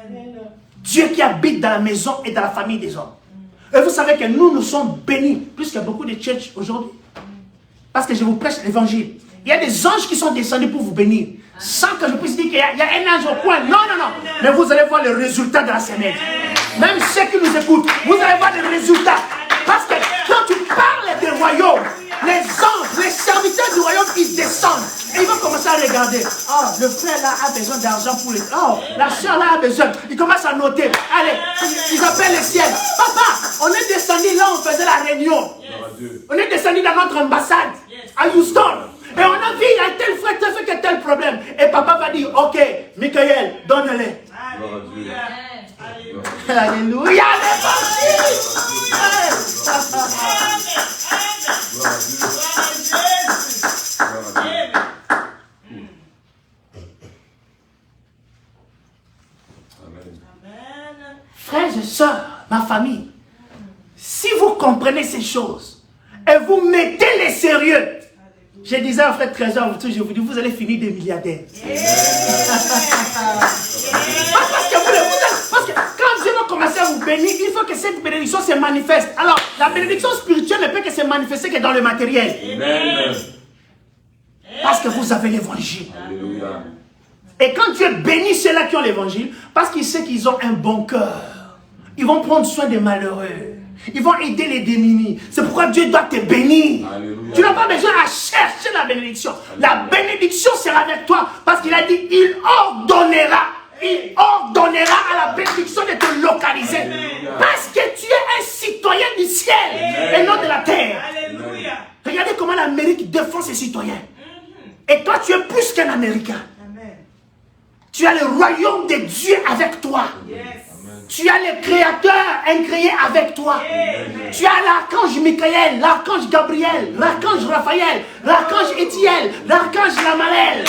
Amen. Dieu qui habite dans la maison et dans la famille des hommes. Et vous savez que nous sommes bénis, plus que beaucoup de churches aujourd'hui. Parce que je vous prêche l'évangile. Il y a des anges qui sont descendus pour vous bénir. Sans que je puisse dire qu'il y a un ange au coin. Non, non, non. Mais vous allez voir le résultat de la semaine. Même ceux qui nous écoutent, vous allez voir le résultat. Parce que quand tu parles des royaumes, les anges, les serviteurs du royaume, ils descendent. Et ils vont commencer à regarder. Oh, le frère là a besoin d'argent pour les... Oh, la soeur là a besoin. Ils commencent à noter. Allez, ils appellent le ciel. Papa, on est descendu là, on faisait la réunion. On est descendu dans notre ambassade à Houston. Et on a vu, il y a tel frère, tel fait tel problème. Et papa va dire, ok, Michael, donne-les. Alléluia, l'évangile. Frères et sœurs, ma famille, si vous comprenez ces choses et vous mettez les sérieux, je disais à frère Trésor, je vous dis, vous allez finir des milliardaires. Parce que quand Dieu va commencer à vous bénir, il faut que cette bénédiction se manifeste. Alors, la bénédiction spirituelle ne peut que se manifester que dans le matériel. Amen. Parce que vous avez l'évangile. Et quand Dieu bénit ceux-là qui ont l'évangile, parce qu'il sait qu'ils ont un bon cœur, ils vont prendre soin des malheureux. Ils vont aider les démunis. C'est pourquoi Dieu doit te bénir. Alléluia. Tu n'as pas besoin à chercher la bénédiction. Alléluia. La bénédiction sera avec toi. Parce qu'il a dit, il ordonnera à la bénédiction de te localiser. Alléluia. Parce que tu es un citoyen du ciel. Alléluia. Et non de la terre. Alléluia. Regardez comment l'Amérique défend ses citoyens. Et toi, tu es plus qu'un Américain. Amen. Tu as le royaume de Dieu avec toi. Yes. Tu as le Créateur incréé avec toi. Amen. Tu as l'archange Michael, l'archange Gabriel, l'archange Raphaël, l'archange Étienne, l'archange Lamaël.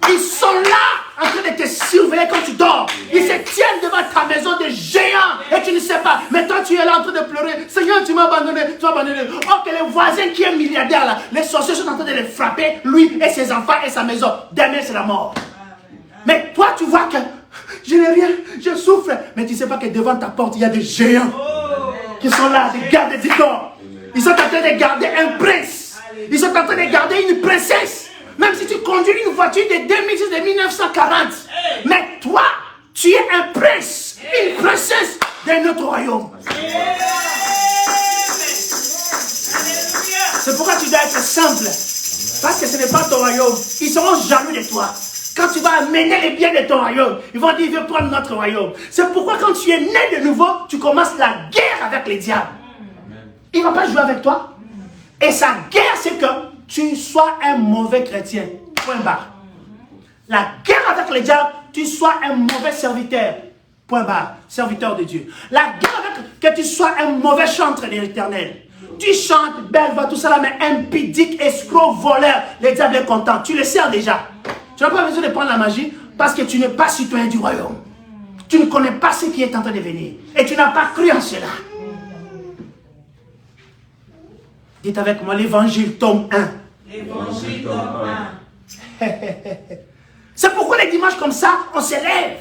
Ils sont là en train de te surveiller quand tu dors. Ils se tiennent devant ta maison de géants et tu ne sais pas. Mais toi tu es là en train de pleurer. Seigneur, tu m'as abandonné, tu m'as abandonné. Oh, que le voisin qui est milliardaire là, les sorciers sont en train de le frapper, lui et ses enfants et sa maison. Demain c'est la mort. Mais toi tu vois que je n'ai rien, je souffre. Mais tu ne sais pas que devant ta porte, il y a des géants qui sont là, des gardes du corps. Ils sont en train de garder un prince. Ils sont en train de garder une princesse. Même si tu conduis une voiture de 2006, de 1940. Mais toi, tu es un prince, une princesse d'un autre royaume. C'est pourquoi tu dois être simple. Parce que ce n'est pas ton royaume. Ils seront jaloux de toi. Quand tu vas amener les biens de ton royaume, ils vont dire, viens prendre notre royaume. C'est pourquoi quand tu es né de nouveau, tu commences la guerre avec les diables. Il ne va pas jouer avec toi. Et sa guerre, c'est que tu sois un mauvais chrétien. Point barre. La guerre avec les diables, tu sois un mauvais serviteur. Point barre. Serviteur de Dieu. La guerre avec que tu sois un mauvais chantre de l'Éternel. Tu chantes, belle, va tout ça là, mais impudique, escroc, voleur. Le diable est content. Tu le sais déjà. Tu n'as pas besoin de prendre la magie parce que tu n'es pas citoyen du royaume. Tu ne connais pas ce qui est en train de venir. Et tu n'as pas cru en cela. Dites avec moi l'évangile tome 1. L'évangile tome 1. C'est pourquoi les dimanches comme ça, on s'élève,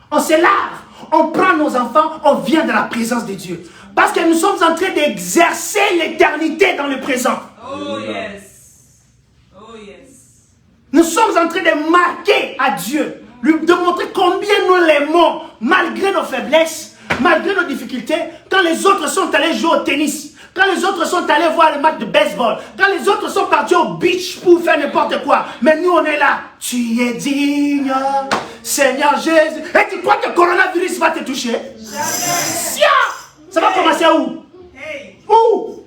on se lave, on prend nos enfants, on vient de la présence de Dieu. Parce que nous sommes en train d'exercer l'éternité dans le présent. Oh yes. Oh yes. Nous sommes en train de marquer à Dieu, lui démontrer combien nous l'aimons, malgré nos faiblesses, malgré nos difficultés, quand les autres sont allés jouer au tennis. Quand les autres sont allés voir le match de baseball, quand les autres sont partis au beach pour faire n'importe quoi, mais nous on est là. Tu es digne, Seigneur Jésus. Et tu crois que le coronavirus va te toucher? Jamais. Ça va commencer où? Où?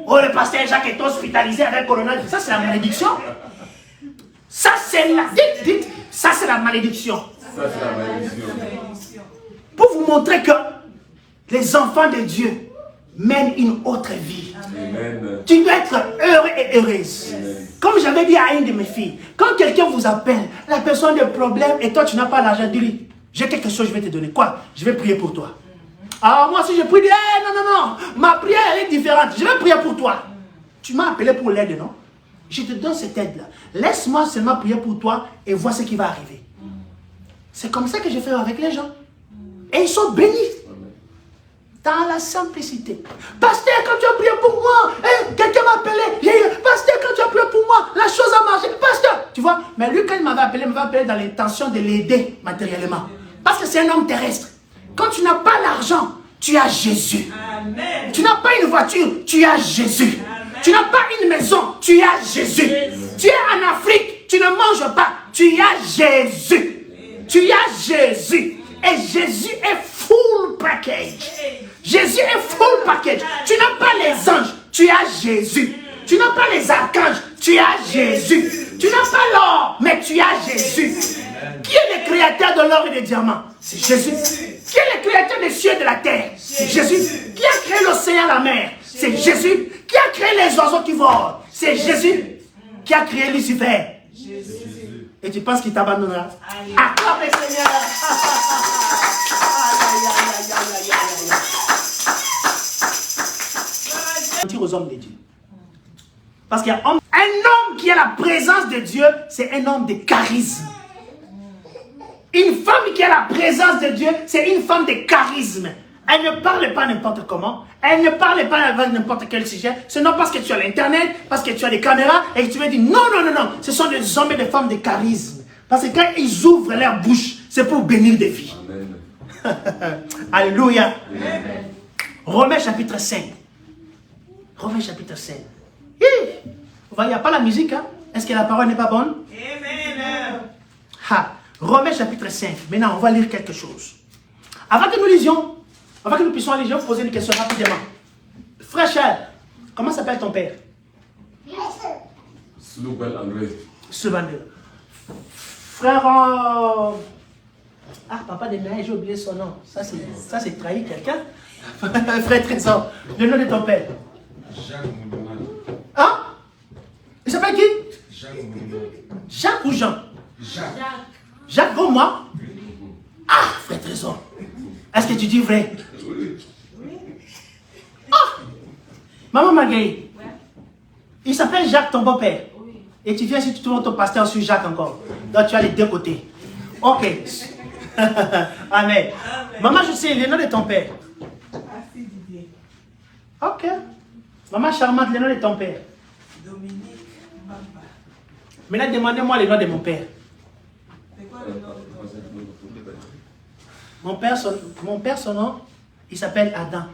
Oh, le pasteur Jacques est hospitalisé avec le coronavirus. Ça c'est la malédiction. Ça c'est la... Dites, ça c'est la malédiction. Ça c'est la malédiction. Pour vous montrer que les enfants de Dieu mène une autre vie. Amen. Tu dois être heureux et heureuse. Amen. Comme j'avais dit à une de mes filles, quand quelqu'un vous appelle, la personne a des problèmes et toi tu n'as pas l'argent, dis-lui, j'ai quelque chose, je vais te donner. Quoi? Je vais prier pour toi. Alors moi si je prie, dis, non, ma prière elle est différente, je vais prier pour toi. Tu m'as appelé pour l'aide, non? Je te donne cette aide-là. Laisse-moi seulement prier pour toi et vois ce qui va arriver. C'est comme ça que je fais avec les gens. Et ils sont bénis. Dans la simplicité. Pasteur, quand tu as prié pour moi, quelqu'un m'a appelé. Pasteur, quand tu as prié pour moi, la chose a marché. Pasteur, tu vois, mais lui, quand il m'avait appelé dans l'intention de l'aider matériellement. Parce que c'est un homme terrestre. Quand tu n'as pas l'argent, tu as Jésus. Amen. Tu n'as pas une voiture, tu as Jésus. Amen. Tu n'as pas une maison, tu as Jésus. Tu es en Afrique, tu ne manges pas, tu as Jésus. Tu as Jésus. Et Jésus est full package. Jésus est full package. Tu n'as pas les anges, tu as Jésus. Tu n'as pas les archanges, tu as Jésus. Tu n'as pas l'or, mais tu as Jésus. Qui est le créateur de l'or et des diamants? C'est Jésus. Qui est le créateur des cieux et de la terre? C'est Jésus. Qui a créé l'océan, la mer? C'est Jésus. Qui a créé les oiseaux qui volent? C'est Jésus. Qui a créé Lucifer? Jésus. Et tu penses qu'il t'abandonnera? Acclame le Seigneur. Mentir aux hommes de Dieu. Parce qu'il y a un homme qui a la présence de Dieu, c'est un homme de charisme. Une femme qui a la présence de Dieu, c'est une femme de charisme. Elle ne parle pas n'importe comment. Elle ne parle pas avec n'importe quel sujet. C'est non parce que tu as l'internet, parce que tu as des caméras et que tu veux dire non. Ce sont des hommes et des femmes de charisme. Parce que quand ils ouvrent leur bouche, c'est pour bénir des vies. Amen. Alléluia. Amen. Romains chapitre 5. Romains chapitre 5. Il n'y a pas la musique. Hein? Est-ce que la parole n'est pas bonne? Amen. Romains chapitre 5. Maintenant, on va lire quelque chose. Avant que nous lisions, avant que nous puissions aller, je vais vous poser une question rapidement. Frère Charles, comment s'appelle ton père? Sloubel André. Sloubel. Frère... papa de Naël, j'ai oublié son nom. Ça, c'est trahir quelqu'un. Frère Trésor, le nom de ton père. Jacques Moudouman. Hein? Il s'appelle qui? Jacques Moudouman. Jacques ou Jean? Jacques. Jacques comme moi? Frère Trésor. Est-ce que tu dis vrai? Oui. Maman Marguerite. Il s'appelle Jacques, ton beau-père. Et tu viens si tu trouves ton pasteur sur Jacques encore. Donc tu as les deux côtés. Ok. Amen. Maman, je sais le nom de ton père. Ok. Maman charmante, le nom de ton père. Dominique Bamba. Maintenant, demandez-moi le nom de mon père. C'est quoi le nom de ton père? Mon père, son nom, il s'appelle Adam.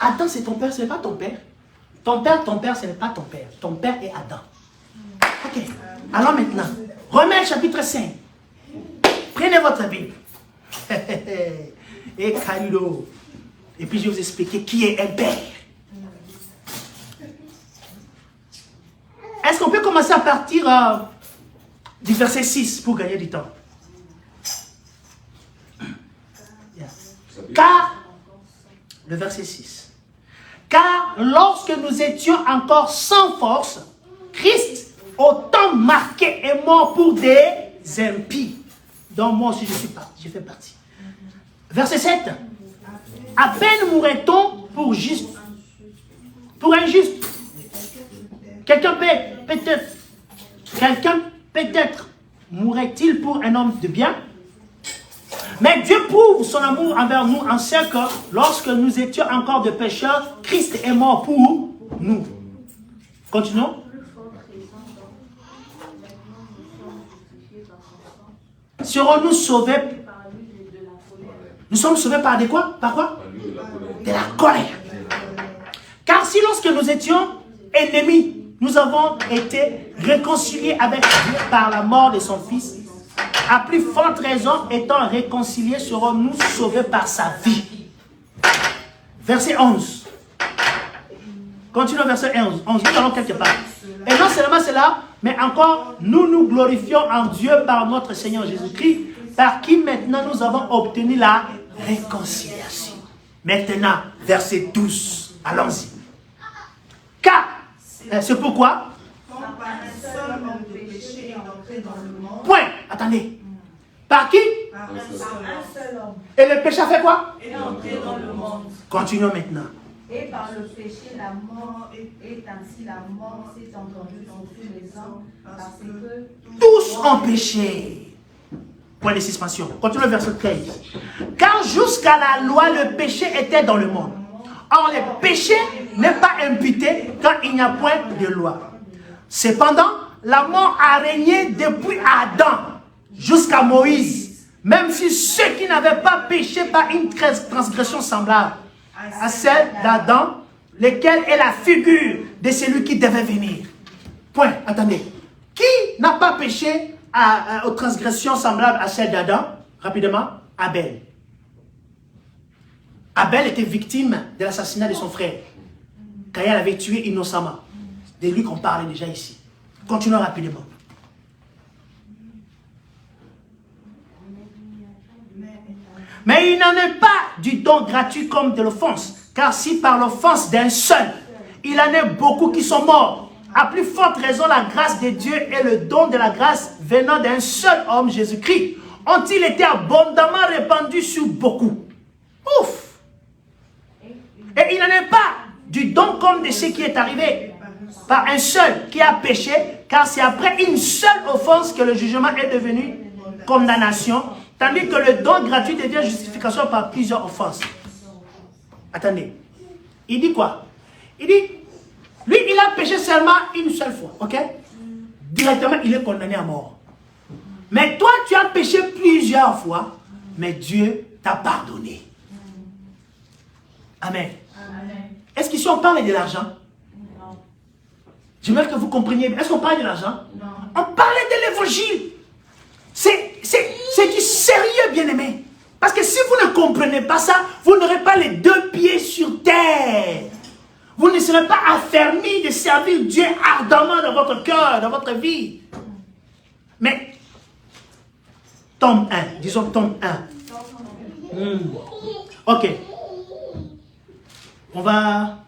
Adam, c'est ton père, ce n'est pas ton père. Ton père, ce n'est pas ton père. Ton père est Adam. Ok. Alors maintenant, Romains chapitre 5. Prenez votre Bible. Et Kalilo. Et puis je vais vous expliquer qui est un père. Est-ce qu'on peut commencer à partir du verset 6 pour gagner du temps? Car, le verset 6. Car lorsque nous étions encore sans force, Christ autant marqué est mort pour des impies, dont moi aussi je fais partie. Verset 7. À peine mourrait-on pour juste, pour injuste. Quelqu'un peut-être mourrait-il pour un homme de bien? Mais Dieu prouve son amour envers nous en ce que lorsque nous étions encore de pécheurs, Christ est mort pour nous. Continuons. Serons-nous sauvés? Nous sommes sauvés par des quoi? Par quoi? De la colère. Car si lorsque nous étions ennemis, nous avons été réconciliés avec Dieu par la mort de son Fils, à plus forte raison, étant réconciliés, serons-nous sauvés par sa vie. Verset 11. Continuons verset 11. Nous allons quelque part. Et non seulement cela, mais encore, nous nous glorifions en Dieu par notre Seigneur Jésus-Christ, par qui maintenant nous avons obtenu la réconciliation. Maintenant, verset 12. Allons-y. Car, c'est pourquoi, Comme par un seul homme de péché est entré dans le monde. point, attendez. Par qui? Par un seul homme Et le péché a fait quoi? est entré dans le monde. Continuons maintenant. Et par le péché, la mort est ainsi la mort s'est entendue dans tous les hommes, parce que Tous ont péché. Point de suspension. Continuons le verset 13. Car jusqu'à la loi, le péché était dans le monde. Or, le péché n'est pas imputé quand il n'y a point de loi. Cependant, la mort a régné depuis Adam jusqu'à Moïse, même si ceux qui n'avaient pas péché par une transgression semblable à celle d'Adam, lequel est la figure de celui qui devait venir. Point. Attendez. Qui n'a pas péché aux transgressions semblables à celle d'Adam? Rapidement, Abel. Abel était victime de l'assassinat de son frère. Caïn l'avait tué innocemment. De lui qu'on parlait déjà ici. Continuons rapidement. Mais il n'en est pas du don gratuit comme de l'offense. Car si par l'offense d'un seul, il en est beaucoup qui sont morts, à plus forte raison, la grâce de Dieu et le don de la grâce venant d'un seul homme, Jésus-Christ, ont-ils été abondamment répandus sur beaucoup. Ouf! Et il n'en est pas du don comme de ce qui est arrivé par un seul qui a péché, car c'est après une seule offense que le jugement est devenu condamnation, tandis que le don gratuit devient justification par plusieurs offenses. Attendez. Il dit quoi? Il dit, lui, il a péché seulement une seule fois, ok? Directement, il est condamné à mort. Mais toi, tu as péché plusieurs fois, mais Dieu t'a pardonné. Amen. Est-ce qu'ici on parle de l'argent? Non. J'aimerais que vous compreniez. Est-ce qu'on parle de l'argent? Non. On parlait de l'évangile. C'est du sérieux, bien-aimé. Parce que si vous ne comprenez pas ça, vous n'aurez pas les deux pieds sur terre. Vous ne serez pas affermis de servir Dieu ardemment dans votre cœur, dans votre vie. Mais, tome 1, disons tome 1. Ok. On va...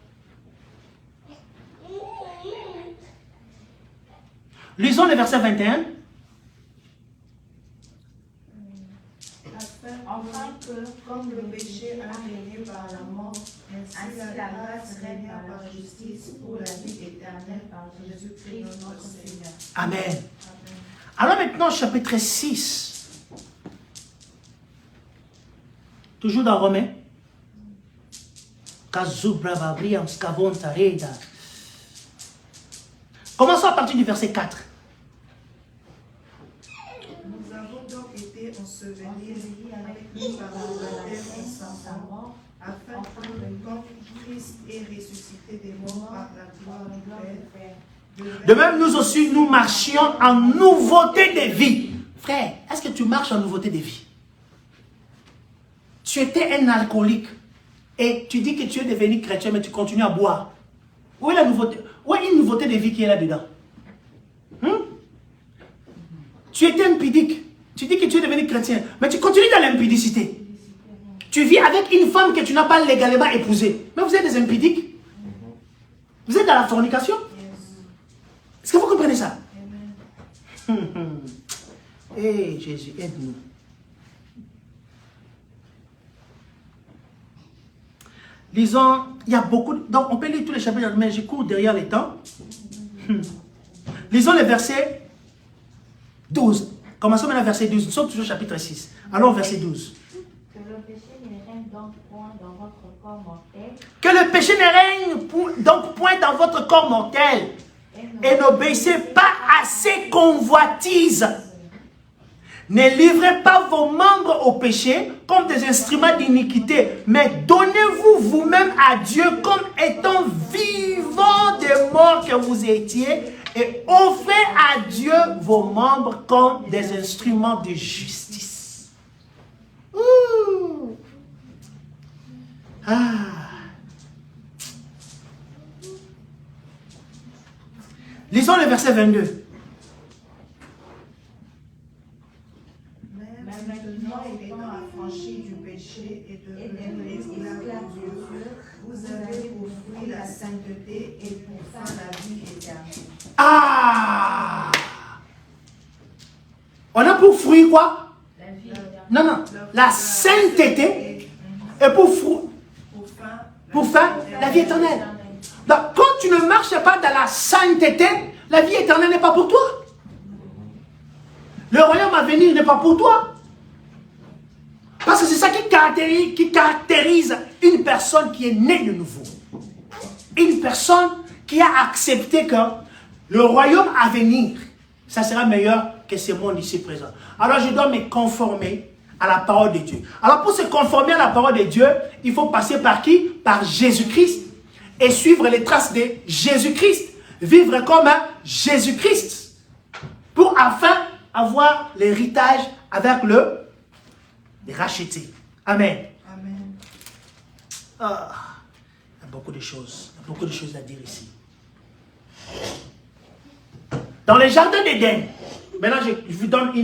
Lisons le verset 21. enfin que, comme Le péché a régné par la mort, ainsi la grâce règne par la justice pour la vie éternelle par Jésus-Christ notre Seigneur. Amen. Alors maintenant, chapitre 6. Toujours dans Romains. Commençons à partir du verset 4. Nous avons donc été ensevelis avec lui par le baptême en sa mort, afin que, comme Christ est ressuscité des morts par la gloire du Père, De même, nous aussi, nous marchions en nouveauté de vie. Frère, est-ce que tu marches en nouveauté de vie? Tu étais un alcoolique et tu dis que tu es devenu chrétien, mais tu continues à boire. Où est la nouveauté? Où est une nouveauté de vie qui est là-dedans? Tu étais impudique. Tu dis que tu es devenu chrétien, mais tu continues dans l'impudicité. Tu vis avec une femme que tu n'as pas légalement épousée. Mais vous êtes des impudiques. Vous êtes dans la fornication. Est-ce que vous comprenez ça? Hé Jésus, aide-nous. Lisons, il y a beaucoup, donc on peut lire tous les chapitres, mais je cours derrière les temps. Lisons le verset 12. Commençons maintenant verset 12. Nous sommes toujours au chapitre 6. Allons au verset 12. Que le péché ne règne donc point dans votre corps mortel. Que le péché ne règne donc point dans votre corps mortel. Et n'obéissez pas à ses convoitises. Ne livrez pas vos membres au péché comme des instruments d'iniquité, mais donnez-vous vous-même à Dieu comme étant vivants des morts que vous étiez, et offrez à Dieu vos membres comme des instruments de justice. Ouh. Ah. Lisons le verset 22. Maintenant, étant affranchis du péché et devenus esclaves de Dieu, vous avez pour fruit la sainteté et pour fin la vie éternelle. Ah! On a pour fruit quoi? La vie éternelle. Non, non. La sainteté et pour fin la vie éternelle. Donc, quand tu ne marches pas dans la sainteté, la vie éternelle n'est pas pour toi. Le royaume à venir n'est pas pour toi. Parce que c'est ça qui caractérise une personne qui est née de nouveau. Une personne qui a accepté que le royaume à venir, ça sera meilleur que ce monde ici présent. Alors je dois me conformer à la parole de Dieu. Alors pour se conformer à la parole de Dieu, il faut passer par qui? Par Jésus-Christ. Et suivre les traces de Jésus-Christ. Vivre comme un Jésus-Christ. Pour enfin avoir l'héritage avec le racheté. Amen. Amen. Ah, il y a beaucoup de choses. Il y a beaucoup de choses à dire ici. Dans les jardins d'Éden, maintenant je vous donne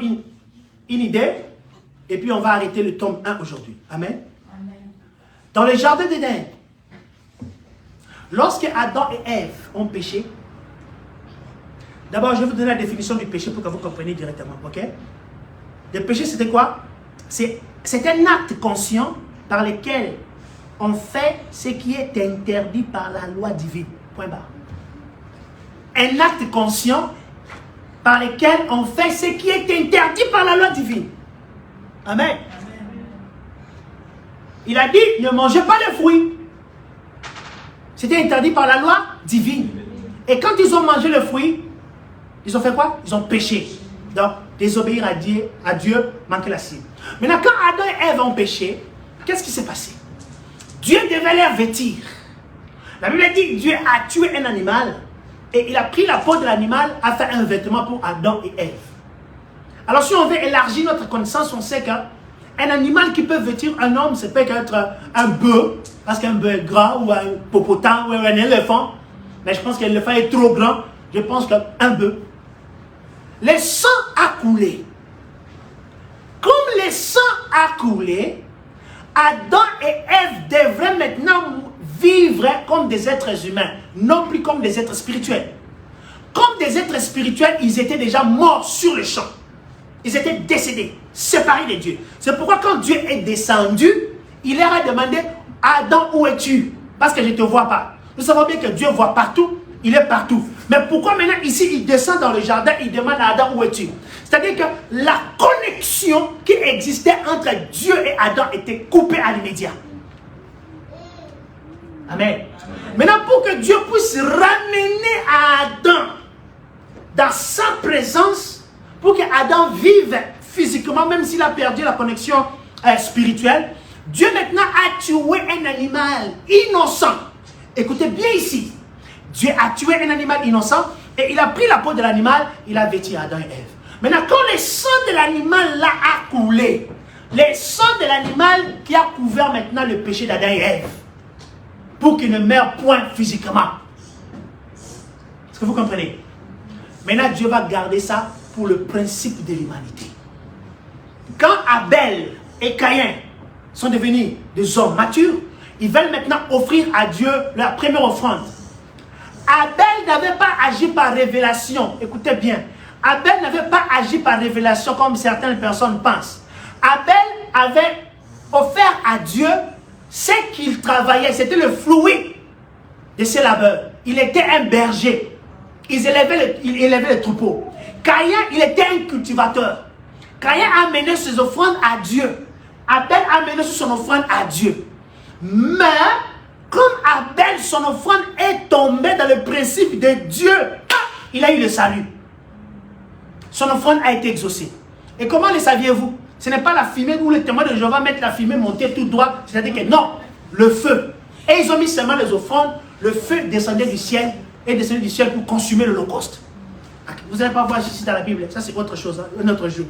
une idée, et puis on va arrêter le tome 1 aujourd'hui. Amen. Amen. Dans les jardins d'Éden, lorsque Adam et Ève ont péché, d'abord je vais vous donner la définition du péché pour que vous compreniez directement. Ok? Le péché c'était quoi? C'est un acte conscient par lequel on fait ce qui est interdit par la loi divine. Point barre. Un acte conscient par lequel on fait ce qui est interdit par la loi divine. Amen. Il a dit, ne mangez pas les fruits. C'était interdit par la loi divine. Et quand ils ont mangé le fruit, ils ont fait quoi? Ils ont péché. Donc, désobéir à Dieu, manquer la cible. Maintenant, quand Adam et Ève ont péché, qu'est-ce qui s'est passé? Dieu devait les vêtir. La Bible dit que Dieu a tué un animal et il a pris la peau de l'animal à faire un vêtement pour Adam et Ève. Alors, si on veut élargir notre connaissance, on sait qu'un animal qui peut vêtir un homme, ça peut être un bœuf, parce qu'un bœuf est gras, ou un hippopotame, ou un éléphant. Mais je pense que l'éléphant est trop grand. Je pense qu'un bœuf. Le sang a coulé. Comme le sang a coulé, Adam et Ève devraient maintenant vivre comme des êtres humains, non plus comme des êtres spirituels. Comme des êtres spirituels, ils étaient déjà morts sur le champ. Ils étaient décédés, séparés de Dieu. C'est pourquoi quand Dieu est descendu, il leur a demandé, Adam, où es-tu? Parce que je ne te vois pas. Nous savons bien que Dieu voit partout, il est partout. Mais pourquoi maintenant ici, il descend dans le jardin, il demande à Adam, où es-tu? C'est-à-dire que la connexion qui existait entre Dieu et Adam était coupée à l'immédiat. Amen. Maintenant, pour que Dieu puisse ramener Adam dans sa présence, pour que Adam vive physiquement, même s'il a perdu la connexion spirituelle, Dieu maintenant a tué un animal innocent. Écoutez bien ici. Dieu a tué un animal innocent et il a pris la peau de l'animal, il a vêtu Adam et Ève. Maintenant, quand le sang de l'animal là a coulé, le sang de l'animal qui a couvert maintenant le péché d'Adam et Ève, pour qu'ils ne meurent point physiquement. Est-ce que vous comprenez? Maintenant, Dieu va garder ça pour le principe de l'humanité. Quand Abel et Caïn sont devenus des hommes matures, ils veulent maintenant offrir à Dieu leur première offrande. Abel n'avait pas agi par révélation. Écoutez bien. Abel n'avait pas agi par révélation comme certaines personnes pensent. Abel avait offert à Dieu ce qu'il travaillait. C'était le fruit de ses labeurs. Il était un berger. Il élevait les troupeaux. Caïn, il était un cultivateur. Caïn a amené ses offrandes à Dieu. Abel a amené son offrande à Dieu. Mais, comme Abel, son offrande est tombée dans le principe de Dieu, il a eu le salut. Son offrande a été exaucée. Et comment le saviez-vous? Ce n'est pas la fumée où les témoins de Jéhovah mettent la fumée monter tout droit. C'est-à-dire que non, le feu. Et ils ont mis seulement les offrandes. Le feu descendait du ciel et descendait du ciel pour consumer l'Holocauste. Vous n'allez pas voir ici dans la Bible. Ça, c'est autre chose, hein, un autre jour.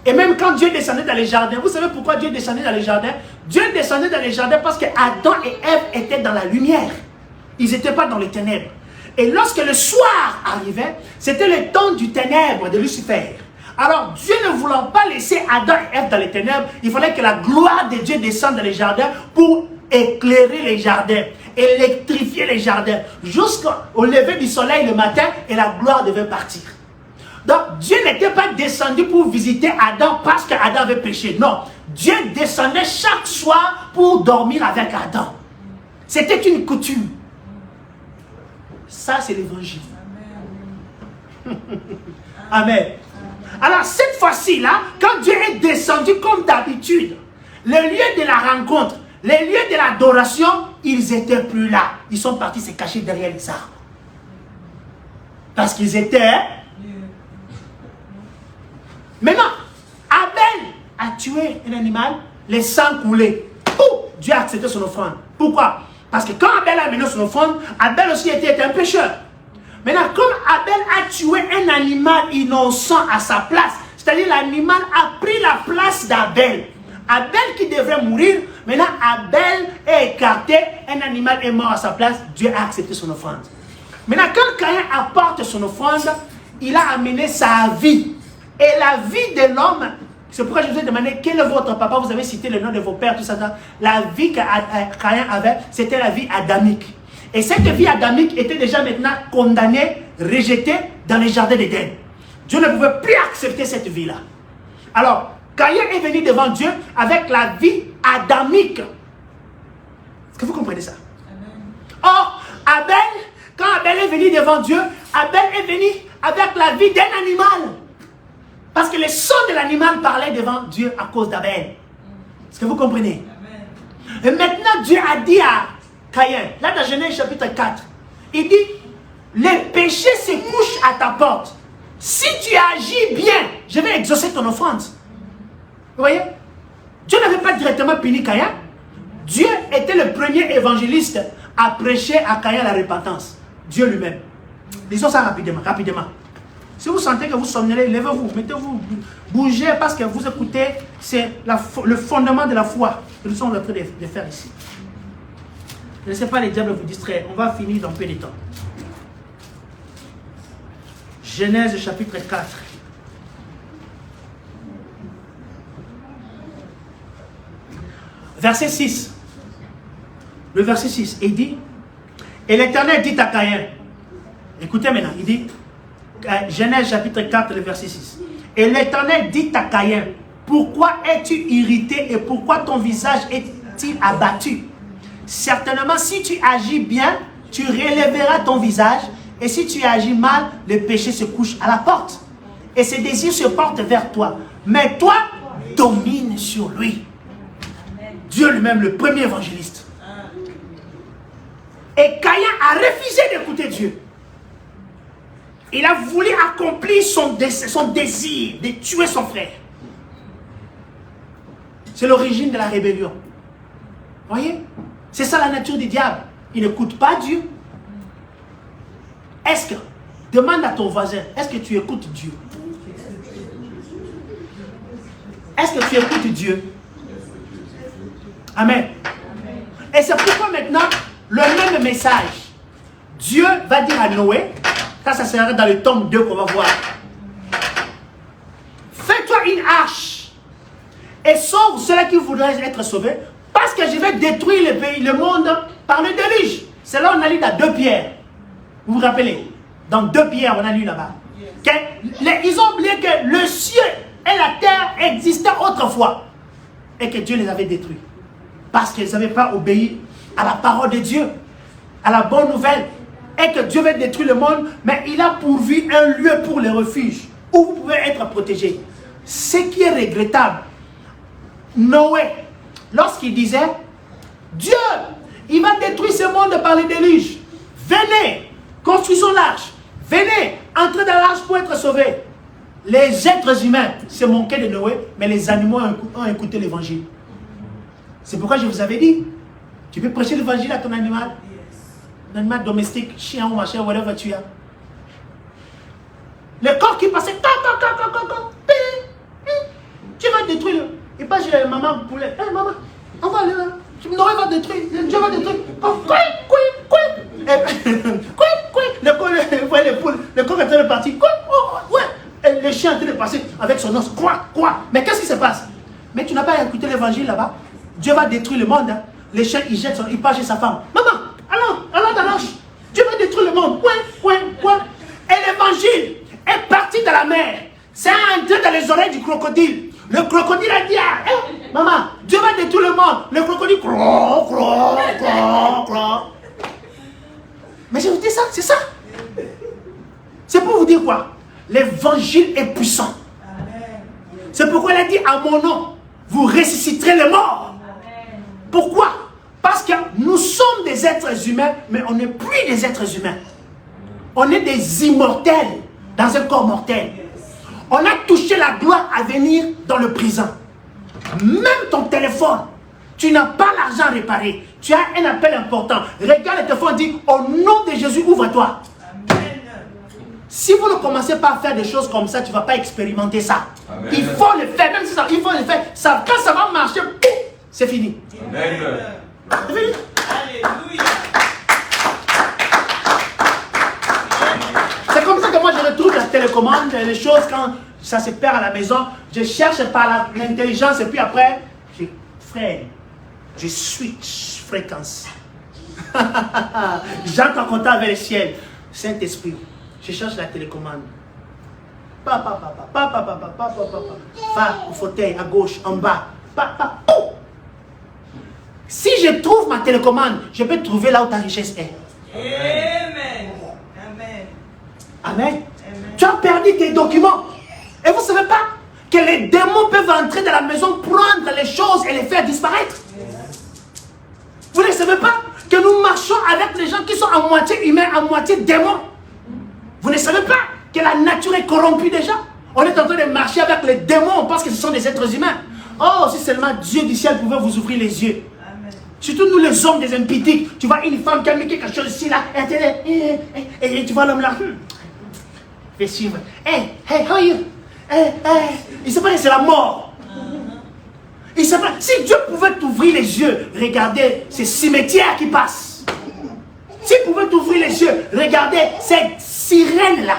Et même quand Dieu descendait dans les jardins, vous savez pourquoi Dieu descendait dans les jardins? Dieu descendait dans les jardins parce que Adam et Ève étaient dans la lumière. Ils n'étaient pas dans les ténèbres. Et lorsque le soir arrivait, c'était le temps du ténèbre de Lucifer. Alors Dieu ne voulant pas laisser Adam et Ève dans les ténèbres, il fallait que la gloire de Dieu descende dans les jardins pour éclairer les jardins, électrifier les jardins, jusqu'au lever du soleil le matin, et la gloire devait partir. Donc Dieu n'était pas descendu pour visiter Adam parce qu'Adam avait péché. Non, Dieu descendait chaque soir pour dormir avec Adam. C'était une coutume. Ça, c'est l'évangile. Amen. Alors, cette fois-ci, là, quand Dieu est descendu comme d'habitude, le lieu de la rencontre, les lieux de l'adoration, ils n'étaient plus là. Ils sont partis se cacher derrière les arbres. Parce qu'ils étaient... Maintenant, Abel a tué un animal, les sangs coulaient. Dieu a accepté son offrande. Pourquoi? Parce que quand Abel a amené son offrande, Abel aussi était un pécheur. Maintenant, comme Abel a tué un animal innocent à sa place, c'est-à-dire l'animal a pris la place d'Abel. Abel qui devrait mourir, maintenant Abel est écarté, un animal est mort à sa place, Dieu a accepté son offrande. Maintenant, quand Caïn apporte son offrande, il a amené sa vie. Et la vie de l'homme, c'est pourquoi je vous ai demandé quel est votre papa, vous avez cité le nom de vos pères, tout ça. La vie que Caïn avait, c'était la vie adamique. Et cette vie adamique était déjà maintenant condamnée, rejetée dans les jardins d'Éden. Dieu ne pouvait plus accepter cette vie-là. Alors, Caïn est venu devant Dieu avec la vie adamique. Est-ce que vous comprenez ça? Or, Abel, quand Abel est venu devant Dieu, Abel est venu avec la vie d'un animal. Parce que le sang de l'animal parlait devant Dieu à cause d'Abel. Est-ce que vous comprenez? Et maintenant, Dieu a dit à Caïn, là dans Genèse chapitre 4, il dit, les péchés se couchent à ta porte. Si tu agis bien, je vais exaucer ton offrande. Vous voyez? Dieu n'avait pas directement puni Caïn. Dieu était le premier évangéliste à prêcher à Caïn la repentance. Dieu lui-même. Disons ça rapidement, rapidement. Si vous sentez que vous somnolez, levez-vous, mettez-vous, bougez parce que vous écoutez, c'est le fondement de la foi que nous sommes en train de faire ici. Ne laissez pas les diables vous distraire, on va finir dans peu de temps. Genèse chapitre 4. Verset 6. Le verset 6, il dit, et l'Éternel dit à Caïn, écoutez maintenant, il dit, Genèse chapitre 4, le verset 6. Et l'Éternel dit à Caïn, pourquoi es-tu irrité et pourquoi ton visage est-il abattu? Certainement, si tu agis bien, tu relèveras ton visage. Et si tu agis mal, le péché se couche à la porte. Et ses désirs se portent vers toi. Mais toi, domine sur lui. Dieu lui-même, le premier évangéliste. Et Caïn a refusé d'écouter Dieu. Il a voulu accomplir son désir de tuer son frère. C'est l'origine de la rébellion. Voyez? C'est ça la nature du diable. Il n'écoute pas Dieu. Est-ce que, demande à ton voisin, est-ce que tu écoutes Dieu? Est-ce que tu écoutes Dieu? Amen. Et c'est pourquoi maintenant, le même message, Dieu va dire à Noé, ça sera dans le tome 2 qu'on va voir. Fais-toi une arche et sauve ceux qui voudraient être sauvés, parce que je vais détruire le pays, le monde par le déluge. C'est là on a lu dans 2 Pierre. Vous vous rappelez? Dans 2 Pierre, on a lu là-bas. Ils ont oublié que le ciel et la terre existaient autrefois. Et que Dieu les avait détruits. Parce qu'ils n'avaient pas obéi à la parole de Dieu. À la bonne nouvelle. Et que Dieu veut détruire le monde. Mais il a pourvu un lieu pour les refuges. Où vous pouvez être protégés. Ce qui est regrettable. Noé, lorsqu'il disait, Dieu, il va détruire ce monde par les déluges. Venez, construisons l'arche. Venez, entrez dans l'arche pour être sauvés. Les êtres humains se moquaient de Noé, mais les animaux ont écouté l'évangile. C'est pourquoi je vous avais dit, tu peux prêcher l'évangile à ton animal. Un animal domestique, chien ou machin, whatever tu as. Le corps qui passait, tu vas détruire. Il passe chez maman poulet. Hey, maman, on va aller là. Noé va détruire. Dieu va détruire. Oh, le corps est en train de partir. Et le chien est en train de passer avec son os. Quoi? Mais qu'est-ce qui se passe? Mais tu n'as pas écouté l'évangile là-bas. Dieu va détruire le monde. Hein. Les chiens, il part chez sa femme. Maman, allons dans l'arche. Dieu va détruire le monde. Et l'évangile est parti dans la mer. C'est entré dans les oreilles du crocodile. Le crocodile a dit, maman, Dieu va détruire le monde. Le crocodile, Mais je vous dis ça, c'est ça. C'est pour vous dire quoi? L'évangile est puissant. C'est pourquoi il a dit, à mon nom, vous ressusciterez les morts. Pourquoi? Parce que nous sommes des êtres humains, mais on n'est plus des êtres humains. On est des immortels dans un corps mortel. On a touché la gloire à venir dans le présent. Même ton téléphone, tu n'as pas l'argent réparé. Tu as un appel important. Regarde le téléphone, dit, au nom de Jésus, ouvre-toi. Si vous ne commencez pas à faire des choses comme ça, tu ne vas pas expérimenter ça. Amen. Il faut le faire, même si ça, il faut le faire. Ça, quand ça va marcher, c'est fini. Amen. C'est fini. Alléluia. C'est comme ça que moi je retrouve la télécommande, les choses quand ça se perd à la maison. Je cherche par l'intelligence et puis après, je switch fréquence. J'entre en contact avec le ciel. Saint-Esprit, je cherche la télécommande. Va au fauteuil, à gauche, en bas. Si je trouve ma télécommande, je peux trouver là où ta richesse est. Amen. Amen. Amen. Tu as perdu tes documents. Et vous ne savez pas que les démons peuvent entrer dans la maison, prendre les choses et les faire disparaître. Vous ne savez pas que nous marchons avec les gens qui sont à moitié humains, à moitié démons. Vous ne savez pas que la nature est corrompue déjà. On est en train de marcher avec les démons parce que ce sont des êtres humains. Oh, si seulement Dieu du ciel pouvait vous ouvrir les yeux. Amen. Surtout nous les hommes des impidiques. Tu vois une femme qui a mis quelque chose ici là. Et tu vois l'homme là. Fais suivre. Hey, how are you? Il sait pas que c'est la mort. Il sait pas. Si Dieu pouvait t'ouvrir les yeux, regardez ces cimetières qui passent. S'il pouvait t'ouvrir les yeux, regardez cette sirène là.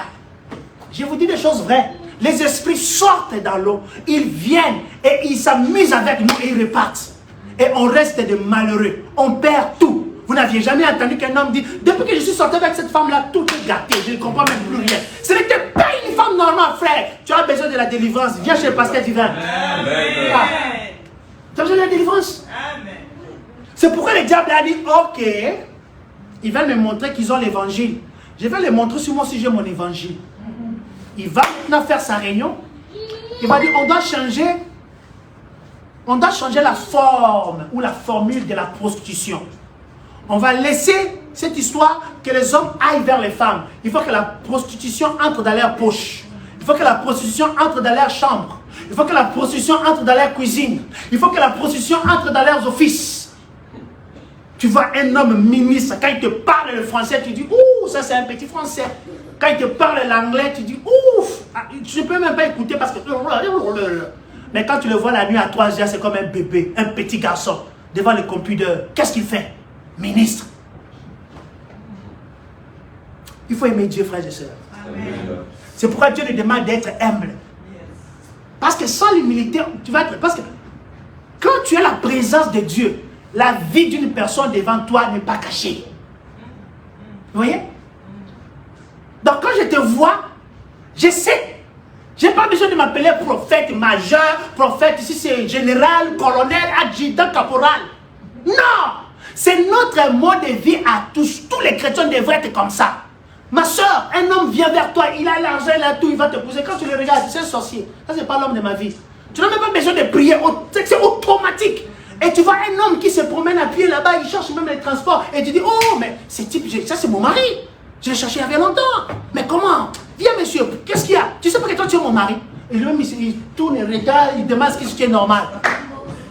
Je vous dis des choses vraies. Les esprits sortent dans l'eau, ils viennent et ils s'amusent avec nous et ils repartent. Et on reste des malheureux, on perd tout. Vous n'aviez jamais entendu qu'un homme dit, depuis que je suis sorti avec cette femme-là, tout est gâté, je ne comprends même plus rien. Ce n'était pas une femme normale, frère. Tu as besoin de la délivrance, viens chez le pasteur divin. Tu as besoin de la délivrance. C'est pourquoi le diable a dit, ok, ils veulent me montrer qu'ils ont l'évangile. Je vais les montrer sur moi si j'ai mon évangile. Il va maintenant faire sa réunion. Il va dire, on doit changer la forme ou la formule de la prostitution. On va laisser cette histoire que les hommes aillent vers les femmes. Il faut que la prostitution entre dans leur poche. Il faut que la prostitution entre dans leur chambre. Il faut que la prostitution entre dans leur cuisine. Il faut que la prostitution entre dans leurs offices. Tu vois un homme ministre, quand il te parle le français, tu dis, ouh, ça c'est un petit français. Quand il te parle l'anglais, tu dis, ouf, tu ne peux même pas écouter parce que... Mais quand tu le vois la nuit à 3 heures, c'est comme un bébé, un petit garçon, devant le computer. Qu'est-ce qu'il fait? Ministre. Il faut aimer Dieu, frères et sœurs. C'est pourquoi Dieu nous demande d'être humble. Parce que sans l'humilité, tu vas être... Parce que quand tu as la présence de Dieu, la vie d'une personne devant toi n'est pas cachée. voyez? Donc quand je te vois, je sais. Je n'ai pas besoin de m'appeler prophète majeur, prophète, ici c'est général, colonel, adjudant, caporal. Non! C'est notre mode de vie à tous. Tous les chrétiens devraient être comme ça. Ma soeur, un homme vient vers toi, il a l'argent, il a tout, il va te pousser. Quand tu le regardes, c'est un sorcier. Ça, c'est pas l'homme de ma vie. Tu n'as même pas besoin de prier, c'est automatique. Et tu vois un homme qui se promène à pied là-bas, il cherche même les transports. Et tu dis, oh, mais ce type, ça c'est mon mari. Je l'ai cherché il y avait longtemps. Mais comment? Viens, monsieur, qu'est-ce qu'il y a? Tu sais pas que toi, tu es mon mari. Et lui-même, il tourne, il regarde, il demande ce qui est normal.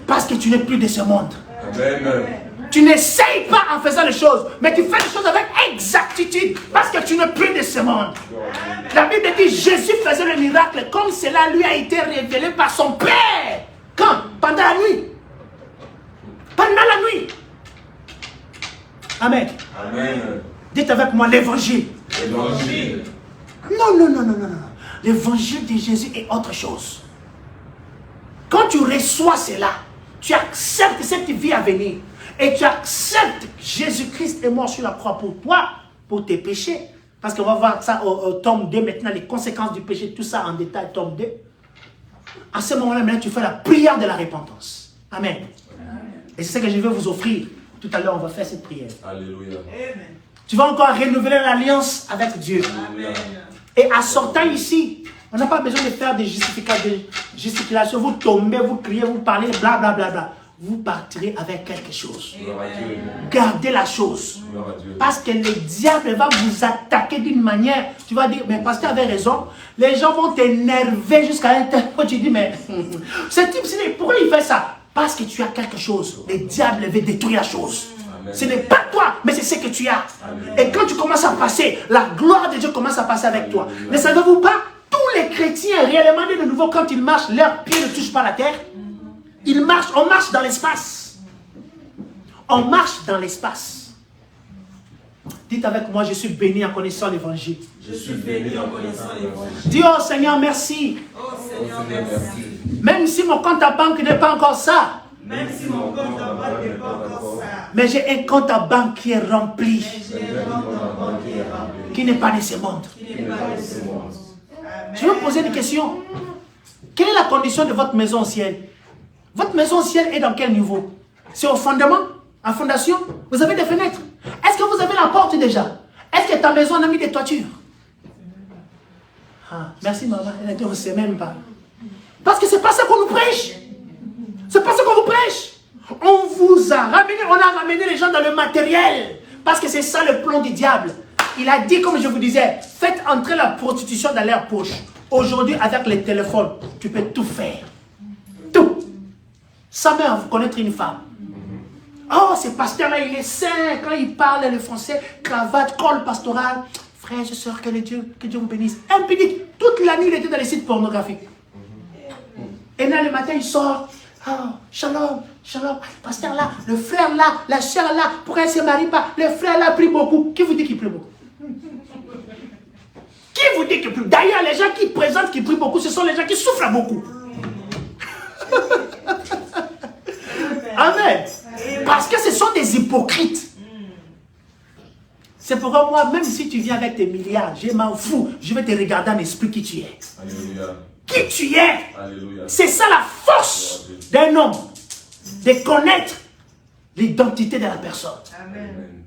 Parce que tu n'es plus de ce monde. Amen. Tu n'essayes pas en faisant les choses, mais tu fais les choses avec exactitude. Parce que tu n'es plus de ce monde. La Bible dit, Jésus faisait le miracle comme cela lui a été révélé par son Père. Quand? Pendant la nuit. Pendant la nuit. Amen. Amen. Dites avec moi l'évangile. L'évangile. Non. L'évangile de Jésus est autre chose. Quand tu reçois cela, tu acceptes cette vie à venir. Et tu acceptes que Jésus-Christ est mort sur la croix pour toi, pour tes péchés. Parce qu'on va voir ça au tome 2 maintenant, les conséquences du péché, tout ça en détail, tome 2. À ce moment-là, maintenant, tu fais la prière de la repentance. Amen. Et c'est ce que je vais vous offrir. Tout à l'heure, on va faire cette prière. Alléluia. Tu vas encore renouveler l'alliance avec Dieu. Alléluia. Et en sortant ici, on n'a pas besoin de faire des gesticulations. Vous tombez, vous criez, vous parlez, blablabla. Bla, bla, bla. Vous partirez avec quelque chose. Gloire à Dieu. Gardez la chose. Gloire à Dieu. Parce que le diable va vous attaquer d'une manière. Tu vas dire, mais pasteur avait raison. Les gens vont t'énerver jusqu'à un tel point. Tu dis, mais ce type, pourquoi il fait ça? Parce que tu as quelque chose. Le diable veut détruire la chose. Amen. Ce n'est pas toi, mais c'est ce que tu as. Amen. Et quand tu commences à passer, la gloire de Dieu commence à passer avec toi. Ne savez-vous pas, tous les chrétiens réellement nés de nouveau, quand ils marchent, leurs pieds ne touchent pas la terre. Ils marchent, on marche dans l'espace. On marche dans l'espace. Dites avec moi, je suis béni en connaissant l'évangile. Je suis béni en connaissant l'évangile. Dis, oh Seigneur, merci. Oh Seigneur, merci. Même si mon compte à banque n'est pas encore ça. Même si mon compte en banque n'est pas encore ça. Mais j'ai un compte à banque qui est rempli. J'ai un compte en banque qui est rempli. Qui n'est pas de ce monde. Qui n'est pas de ce monde. Amen. Je vais vous poser des questions. Quelle est la condition de votre maison au ciel? Votre maison au ciel est dans quel niveau? C'est au fondement? En fondation? Vous avez des fenêtres? Est-ce que vous avez la porte déjà? Est-ce que ta maison a mis des toitures? Ah, merci maman, elle a dit on ne sait même pas. Parce que c'est pas ça qu'on nous prêche. C'est pas ça qu'on vous prêche. On vous a ramené, on a ramené les gens dans le matériel. Parce que c'est ça le plan du diable. Il a dit, comme je vous disais, faites entrer la prostitution dans leur poche. Aujourd'hui, avec les téléphones, tu peux tout faire. Tout. Sans même connaître une femme. Oh, ce pasteur-là, il est saint. Quand il parle le français, cravate, col pastoral. Frère et sœurs, que Dieu vous bénisse. Impudique. Toute la nuit, il était dans les sites pornographiques. Et là, le matin, il sort. Oh, shalom, shalom. Le pasteur là, le frère là, la sœur là. Pourquoi elle ne se marie pas? Le frère là prie beaucoup. Qui vous dit qu'il prie beaucoup? Qui vous dit qu'il prie? D'ailleurs, les gens qui présentent qu'ils prient beaucoup, ce sont les gens qui souffrent beaucoup. Amen. Parce que ce sont des hypocrites. C'est pourquoi moi, même si tu viens avec tes milliards, je m'en fous. Je vais te regarder en esprit qui tu es. Alléluia. Qui tu es. Alléluia. C'est ça la force d'un homme. De connaître l'identité de la personne. Amen.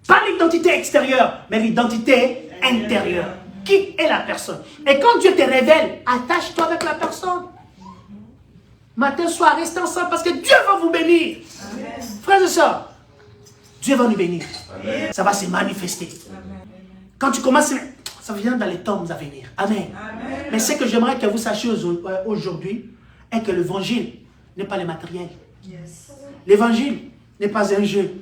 Pas l'identité extérieure, mais l'identité intérieure. Qui est la personne? Et quand Dieu te révèle, attache-toi avec la personne. Matin, soir, restez ensemble parce que Dieu va vous bénir. Amen. Frères et sœurs, Dieu va nous bénir. Amen. Ça va se manifester. Amen. Quand tu commences, ça vient dans les temps à venir. Amen. Amen. Mais ce que j'aimerais que vous sachiez aujourd'hui est que l'évangile n'est pas le matériel. Yes. L'évangile n'est pas un jeu.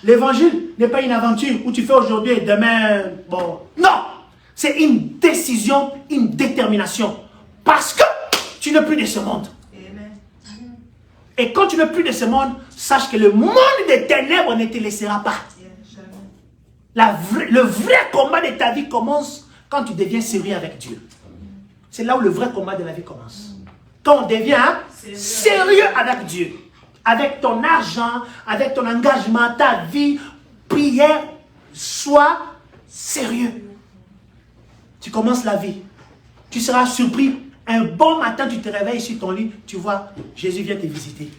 L'évangile n'est pas une aventure où tu fais aujourd'hui et demain, bon. Non! C'est une décision, une détermination. Parce que tu n'es plus de ce monde. Amen. Et quand tu n'es plus de ce monde, sache que le monde des ténèbres ne te laissera pas. Yes. Jamais. Le vrai combat de ta vie commence quand tu deviens sérieux avec Dieu. C'est là où le vrai combat de la vie commence. Quand on devient sérieux avec Dieu. Avec ton argent, avec ton engagement, ta vie, prière, Sois sérieux. Tu commences la vie. Tu seras surpris. Un bon matin, tu te réveilles sur ton lit. Tu vois, Jésus vient te visiter.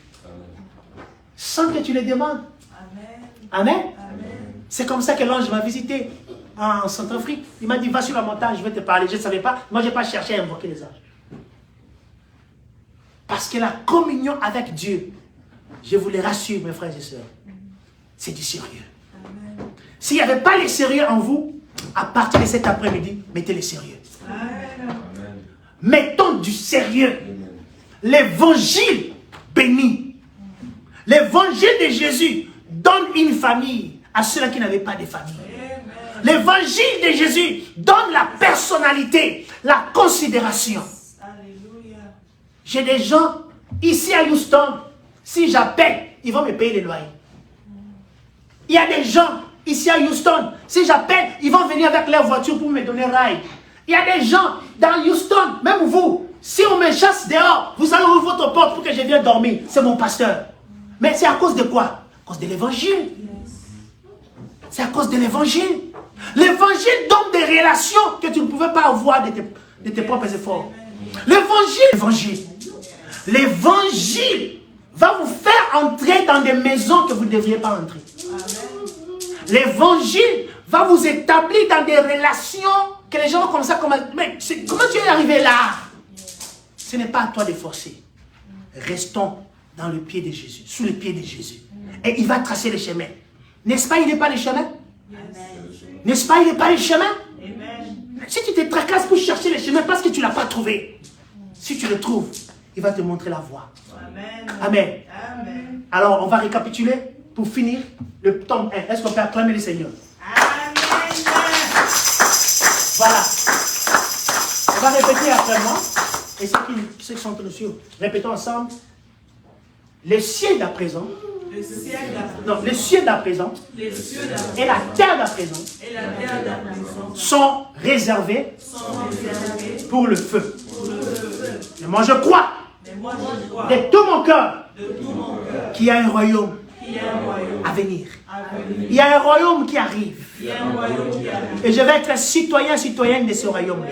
Sans que tu le demandes. Amen. Amen. C'est comme ça que l'ange m'a visité en Centrafrique. Il m'a dit, va sur la montagne, je vais te parler. Je ne savais pas. Moi, je n'ai pas cherché à invoquer les anges. Parce que la communion avec Dieu, je vous les rassure, mes frères et sœurs, c'est du sérieux. S'il n'y avait pas les sérieux en vous, à partir de cet après-midi, mettez les sérieux. Amen. Mettons du sérieux. L'évangile bénit. L'évangile de Jésus donne une famille à ceux-là qui n'avaient pas de famille. L'évangile de Jésus donne la personnalité, la considération. J'ai des gens ici à Houston, si j'appelle, ils vont me payer les loyers. Il y a des gens ici à Houston, si j'appelle, ils vont venir avec leur voiture pour me donner ride. Il y a des gens dans Houston, même vous, si on me chasse dehors, vous allez ouvrir votre porte pour que je vienne dormir. C'est mon pasteur. Mais c'est à cause de quoi? À cause de l'évangile. C'est à cause de l'évangile. L'évangile donne des relations que tu ne pouvais pas avoir de tes propres efforts. L'évangile va vous faire entrer dans des maisons que vous ne devriez pas entrer. L'évangile va vous établir dans des relations que les gens vont commencer à commencer. Mais comment tu es arrivé là? Ce n'est pas à toi de forcer. Restons dans le pied de Jésus, sous le pied de Jésus. Et il va tracer les chemins. N'est-ce pas, il n'est pas les chemins? N'est-ce pas, il n'est pas les chemins? Si tu te tracasses pour chercher les chemins parce que tu ne l'as pas trouvé, si tu le trouves, il va te montrer la voie. Amen. Amen. Alors, on va récapituler pour finir le tome 1. Est-ce qu'on peut acclamer le Seigneur? Amen. Voilà. On va répéter après moi. Et ceux qui sont dessus, répétons ensemble. Les cieux d'à présent. Non, les cieux d'à présent et la terre d'à présent sont réservés pour le feu. Et moi je crois de tout mon cœur qu'il y a un royaume à venir. Il y a un royaume qui arrive. Et je vais être citoyenne de ce royaume.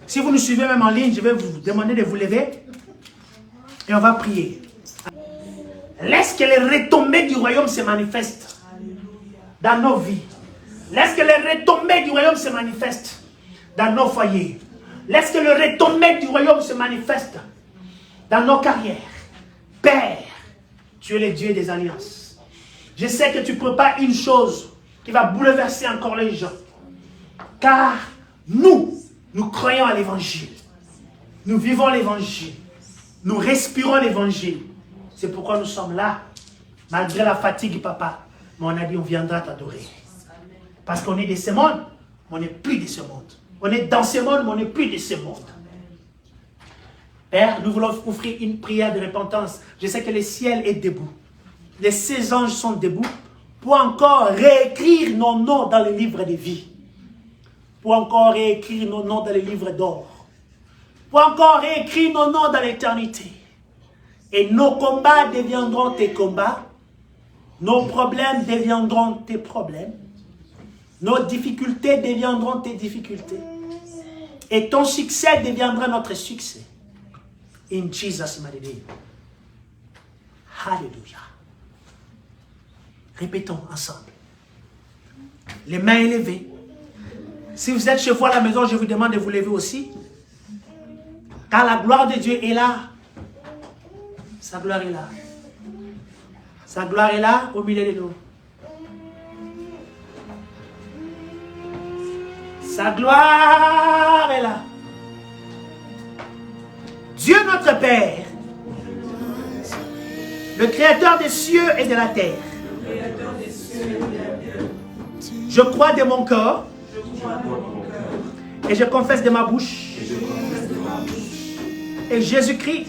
Si vous nous suivez même en ligne, je vais vous demander de vous lever et on va prier. Laisse que les retombées du royaume se manifestent dans nos vies. Laisse que les retombées du royaume se manifestent dans nos foyers. Laisse que les retombées du royaume se manifestent dans nos carrières. Père, tu es le Dieu des alliances. Je sais que tu prépares une chose qui va bouleverser encore les gens. Car nous croyons à l'évangile. Nous vivons l'évangile. Nous respirons l'évangile. C'est pourquoi nous sommes là. Malgré la fatigue, papa. Mais on a dit, on viendra t'adorer. Parce qu'on est de ce monde, mais on n'est plus de ce monde. On est dans ce monde, mais on n'est plus de ce monde. Père, nous voulons offrir une prière de repentance. Je sais que le ciel est debout. Les 16 anges sont debout pour encore réécrire nos noms dans le livre de vie. Pour encore réécrire nos noms dans le livre d'or. Pour encore réécrire nos noms dans l'éternité. Et nos combats deviendront tes combats. Nos problèmes deviendront tes problèmes. Nos difficultés deviendront tes difficultés. Et ton succès deviendra notre succès. In Jesus' mighty name. Hallelujah. Répétons ensemble. Les mains élevées. Si vous êtes chez vous à la maison, je vous demande de vous lever aussi. Car la gloire de Dieu est là. Sa gloire est là. Sa gloire est là au milieu de nous. Sa gloire est là. Dieu notre Père, le Créateur des cieux et de la terre. Je crois de mon corps et je confesse de ma bouche. Et Jésus-Christ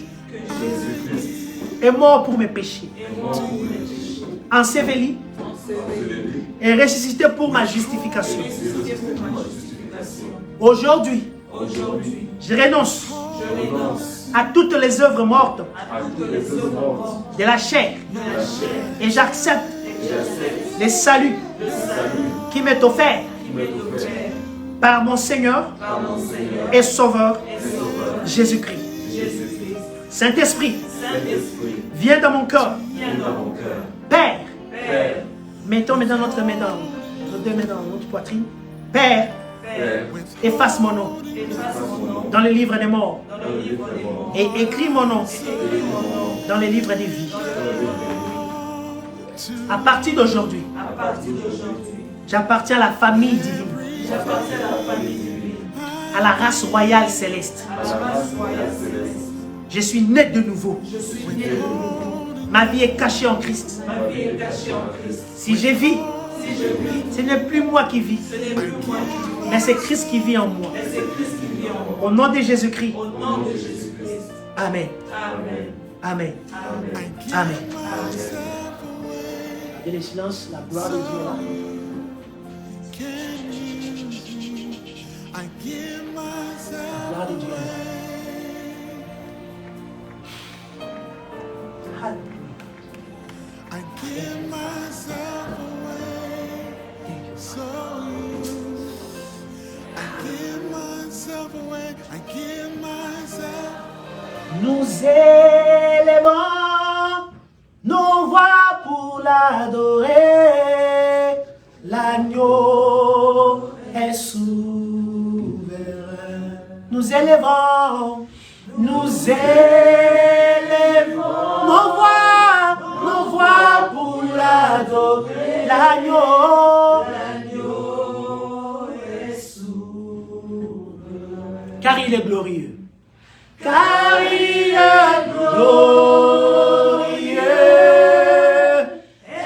est mort pour mes péchés, enseveli et ressuscité pour ma justification. Aujourd'hui, je renonce à toutes les œuvres mortes de la chair et j'accepte le salut qui m'est offert par mon Seigneur et Sauveur Jésus-Christ. Saint-Esprit, viens dans mon cœur. Père, mettons maintenant notre main nos deux mains dans notre poitrine. Père, efface mon nom dans le livre des morts et écris mon nom dans le livre des vies. À partir d'aujourd'hui, j'appartiens à la famille divine, à la race royale céleste. Je suis né de nouveau. Ma vie est cachée en Christ. Si je vis, ce n'est plus moi qui vis, mais c'est Christ qui vit en moi. Au nom de Jésus-Christ. Amen. Amen. Amen. Et le silence, la gloire de Dieu est là. La gloire de Dieu est là. Nous élevons nos voix pour l'adorer. L'agneau est souverain. Nous élevons nos voix pour l'adorer. L'agneau est souverain. Car il est glorieux. Car il est glorieux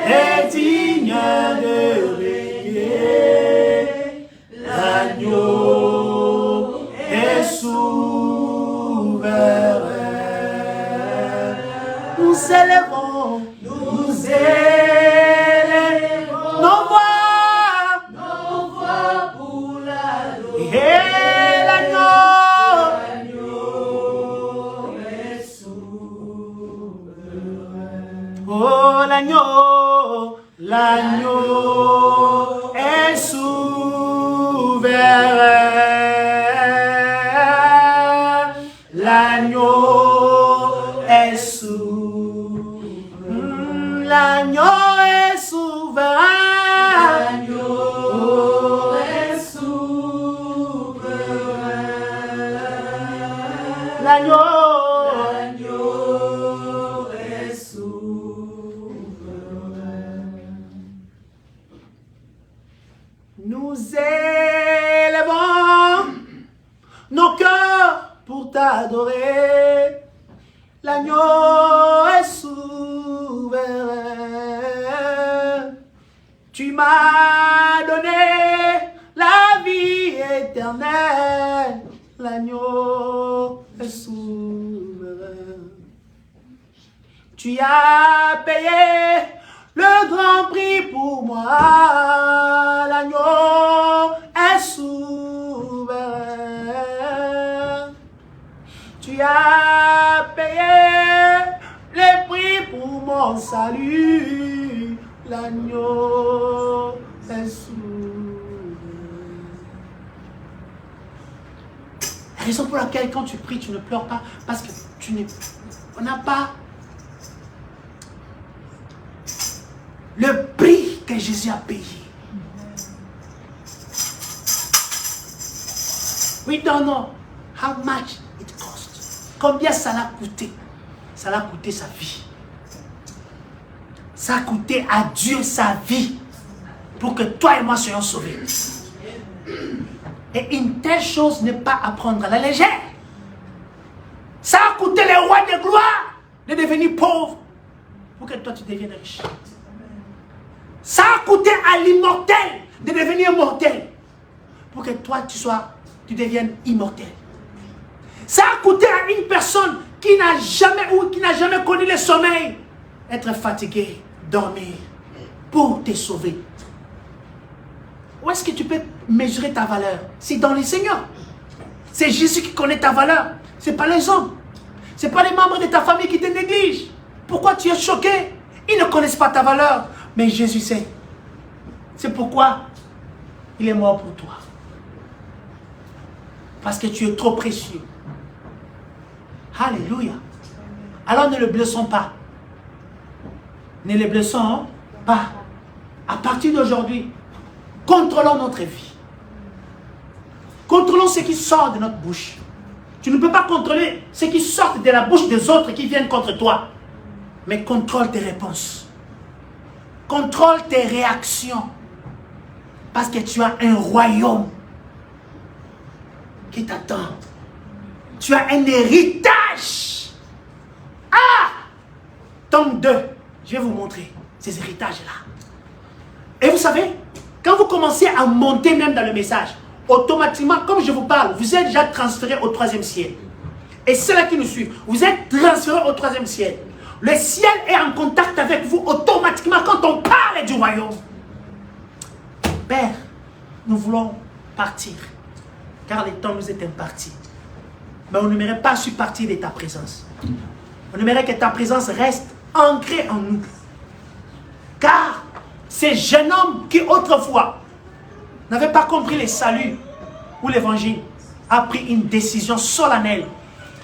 et digne de régner. L'agneau est souverain. Nous élevons nos voix pour l'adorer. Et l'agneau. Oh, l'agneau est souverain. L'agneau est souverain. L'agneau est souverain. L'agneau est souverain. L'agneau. Nous élevons nos cœurs pour t'adorer. L'agneau est souverain. Tu m'as donné la vie éternelle. L'agneau est souverain. Tu as payé le grand prix pour moi. L'agneau est souverain. Tu as payé le prix pour mon salut. L'agneau est souverain. La raison pour laquelle quand tu pries, tu ne pleures pas, parce que on n'a pas le prix que Jésus a payé. We don't know how much it cost. Combien ça l'a coûté? Ça l'a coûté sa vie. Ça a coûté à Dieu sa vie pour que toi et moi soyons sauvés. Et une telle chose n'est pas à prendre à la légère. Ça a coûté les rois de gloire de devenir pauvres pour que toi tu deviennes riche. Ça a coûté à l'immortel de devenir mortel pour que toi tu deviennes immortel. Ça a coûté à une personne qui n'a jamais connu le sommeil, être fatigué, dormir, pour te sauver. Où est-ce que tu peux mesurer ta valeur? C'est dans le Seigneur. C'est Jésus qui connaît ta valeur. Ce n'est pas les hommes. Ce n'est pas les membres de ta famille qui te négligent. Pourquoi tu es choqué? Ils ne connaissent pas ta valeur. Mais Jésus sait. C'est pourquoi il est mort pour toi. Parce que tu es trop précieux. Alléluia. Alors ne le blessons pas. Ne le blessons pas. À partir d'aujourd'hui, contrôlons notre vie. Contrôlons ce qui sort de notre bouche. Tu ne peux pas contrôler ce qui sort de la bouche des autres qui viennent contre toi. Mais contrôle tes réponses. Contrôle tes réactions. Parce que tu as un royaume qui t'attend. Tu as un héritage. Ah! Tome 2. Je vais vous montrer ces héritages-là. Et vous savez, quand vous commencez à monter même dans le message, automatiquement, comme je vous parle, vous êtes déjà transféré au 3e ciel. Et ceux-là qui nous suivent, vous êtes transférés au 3e ciel. Le ciel est en contact avec vous automatiquement quand on parle du royaume. Père, nous voulons partir, car le temps nous est imparti. Mais on n'aimerait pas partir de ta présence. On aimerait que ta présence reste ancrée en nous. Car ces jeunes hommes qui autrefois n'avaient pas compris le salut ou l'évangile a pris une décision solennelle.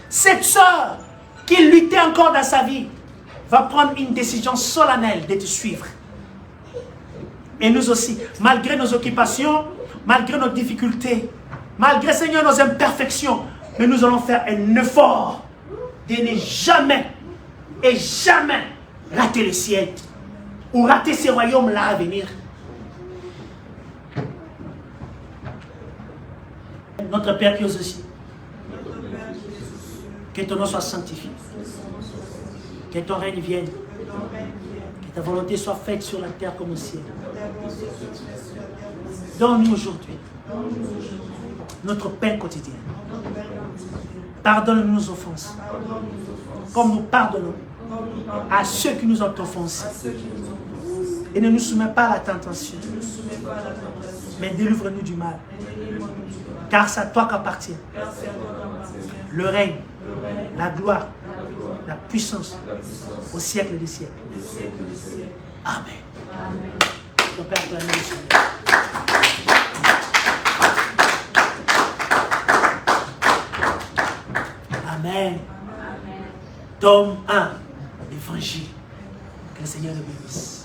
Cette sœur qui luttait encore dans sa vie va prendre une décision solennelle de te suivre. Et nous aussi, malgré nos occupations, malgré nos difficultés, malgré, Seigneur, nos imperfections, mais nous allons faire un effort de ne jamais et jamais rater le ciel ou rater ces royaumes-là à venir. Notre Père qui est aux cieux, que ton nom soit sanctifié, que ton règne vienne, que ta volonté soit faite sur la terre comme au ciel. Donne-nous aujourd'hui notre pain quotidien. Pardonne-nous nos offenses, comme nous pardonnons à ceux qui nous ont offensés. Et ne nous soumets pas à la tentation, mais délivre-nous du mal. Car c'est à toi qu'appartient le règne, la gloire, la puissance au siècle des siècles. Amen. Ton Père, acclamez le Seigneur. Amen. Tome 1, Évangile. Que le Seigneur le bénisse.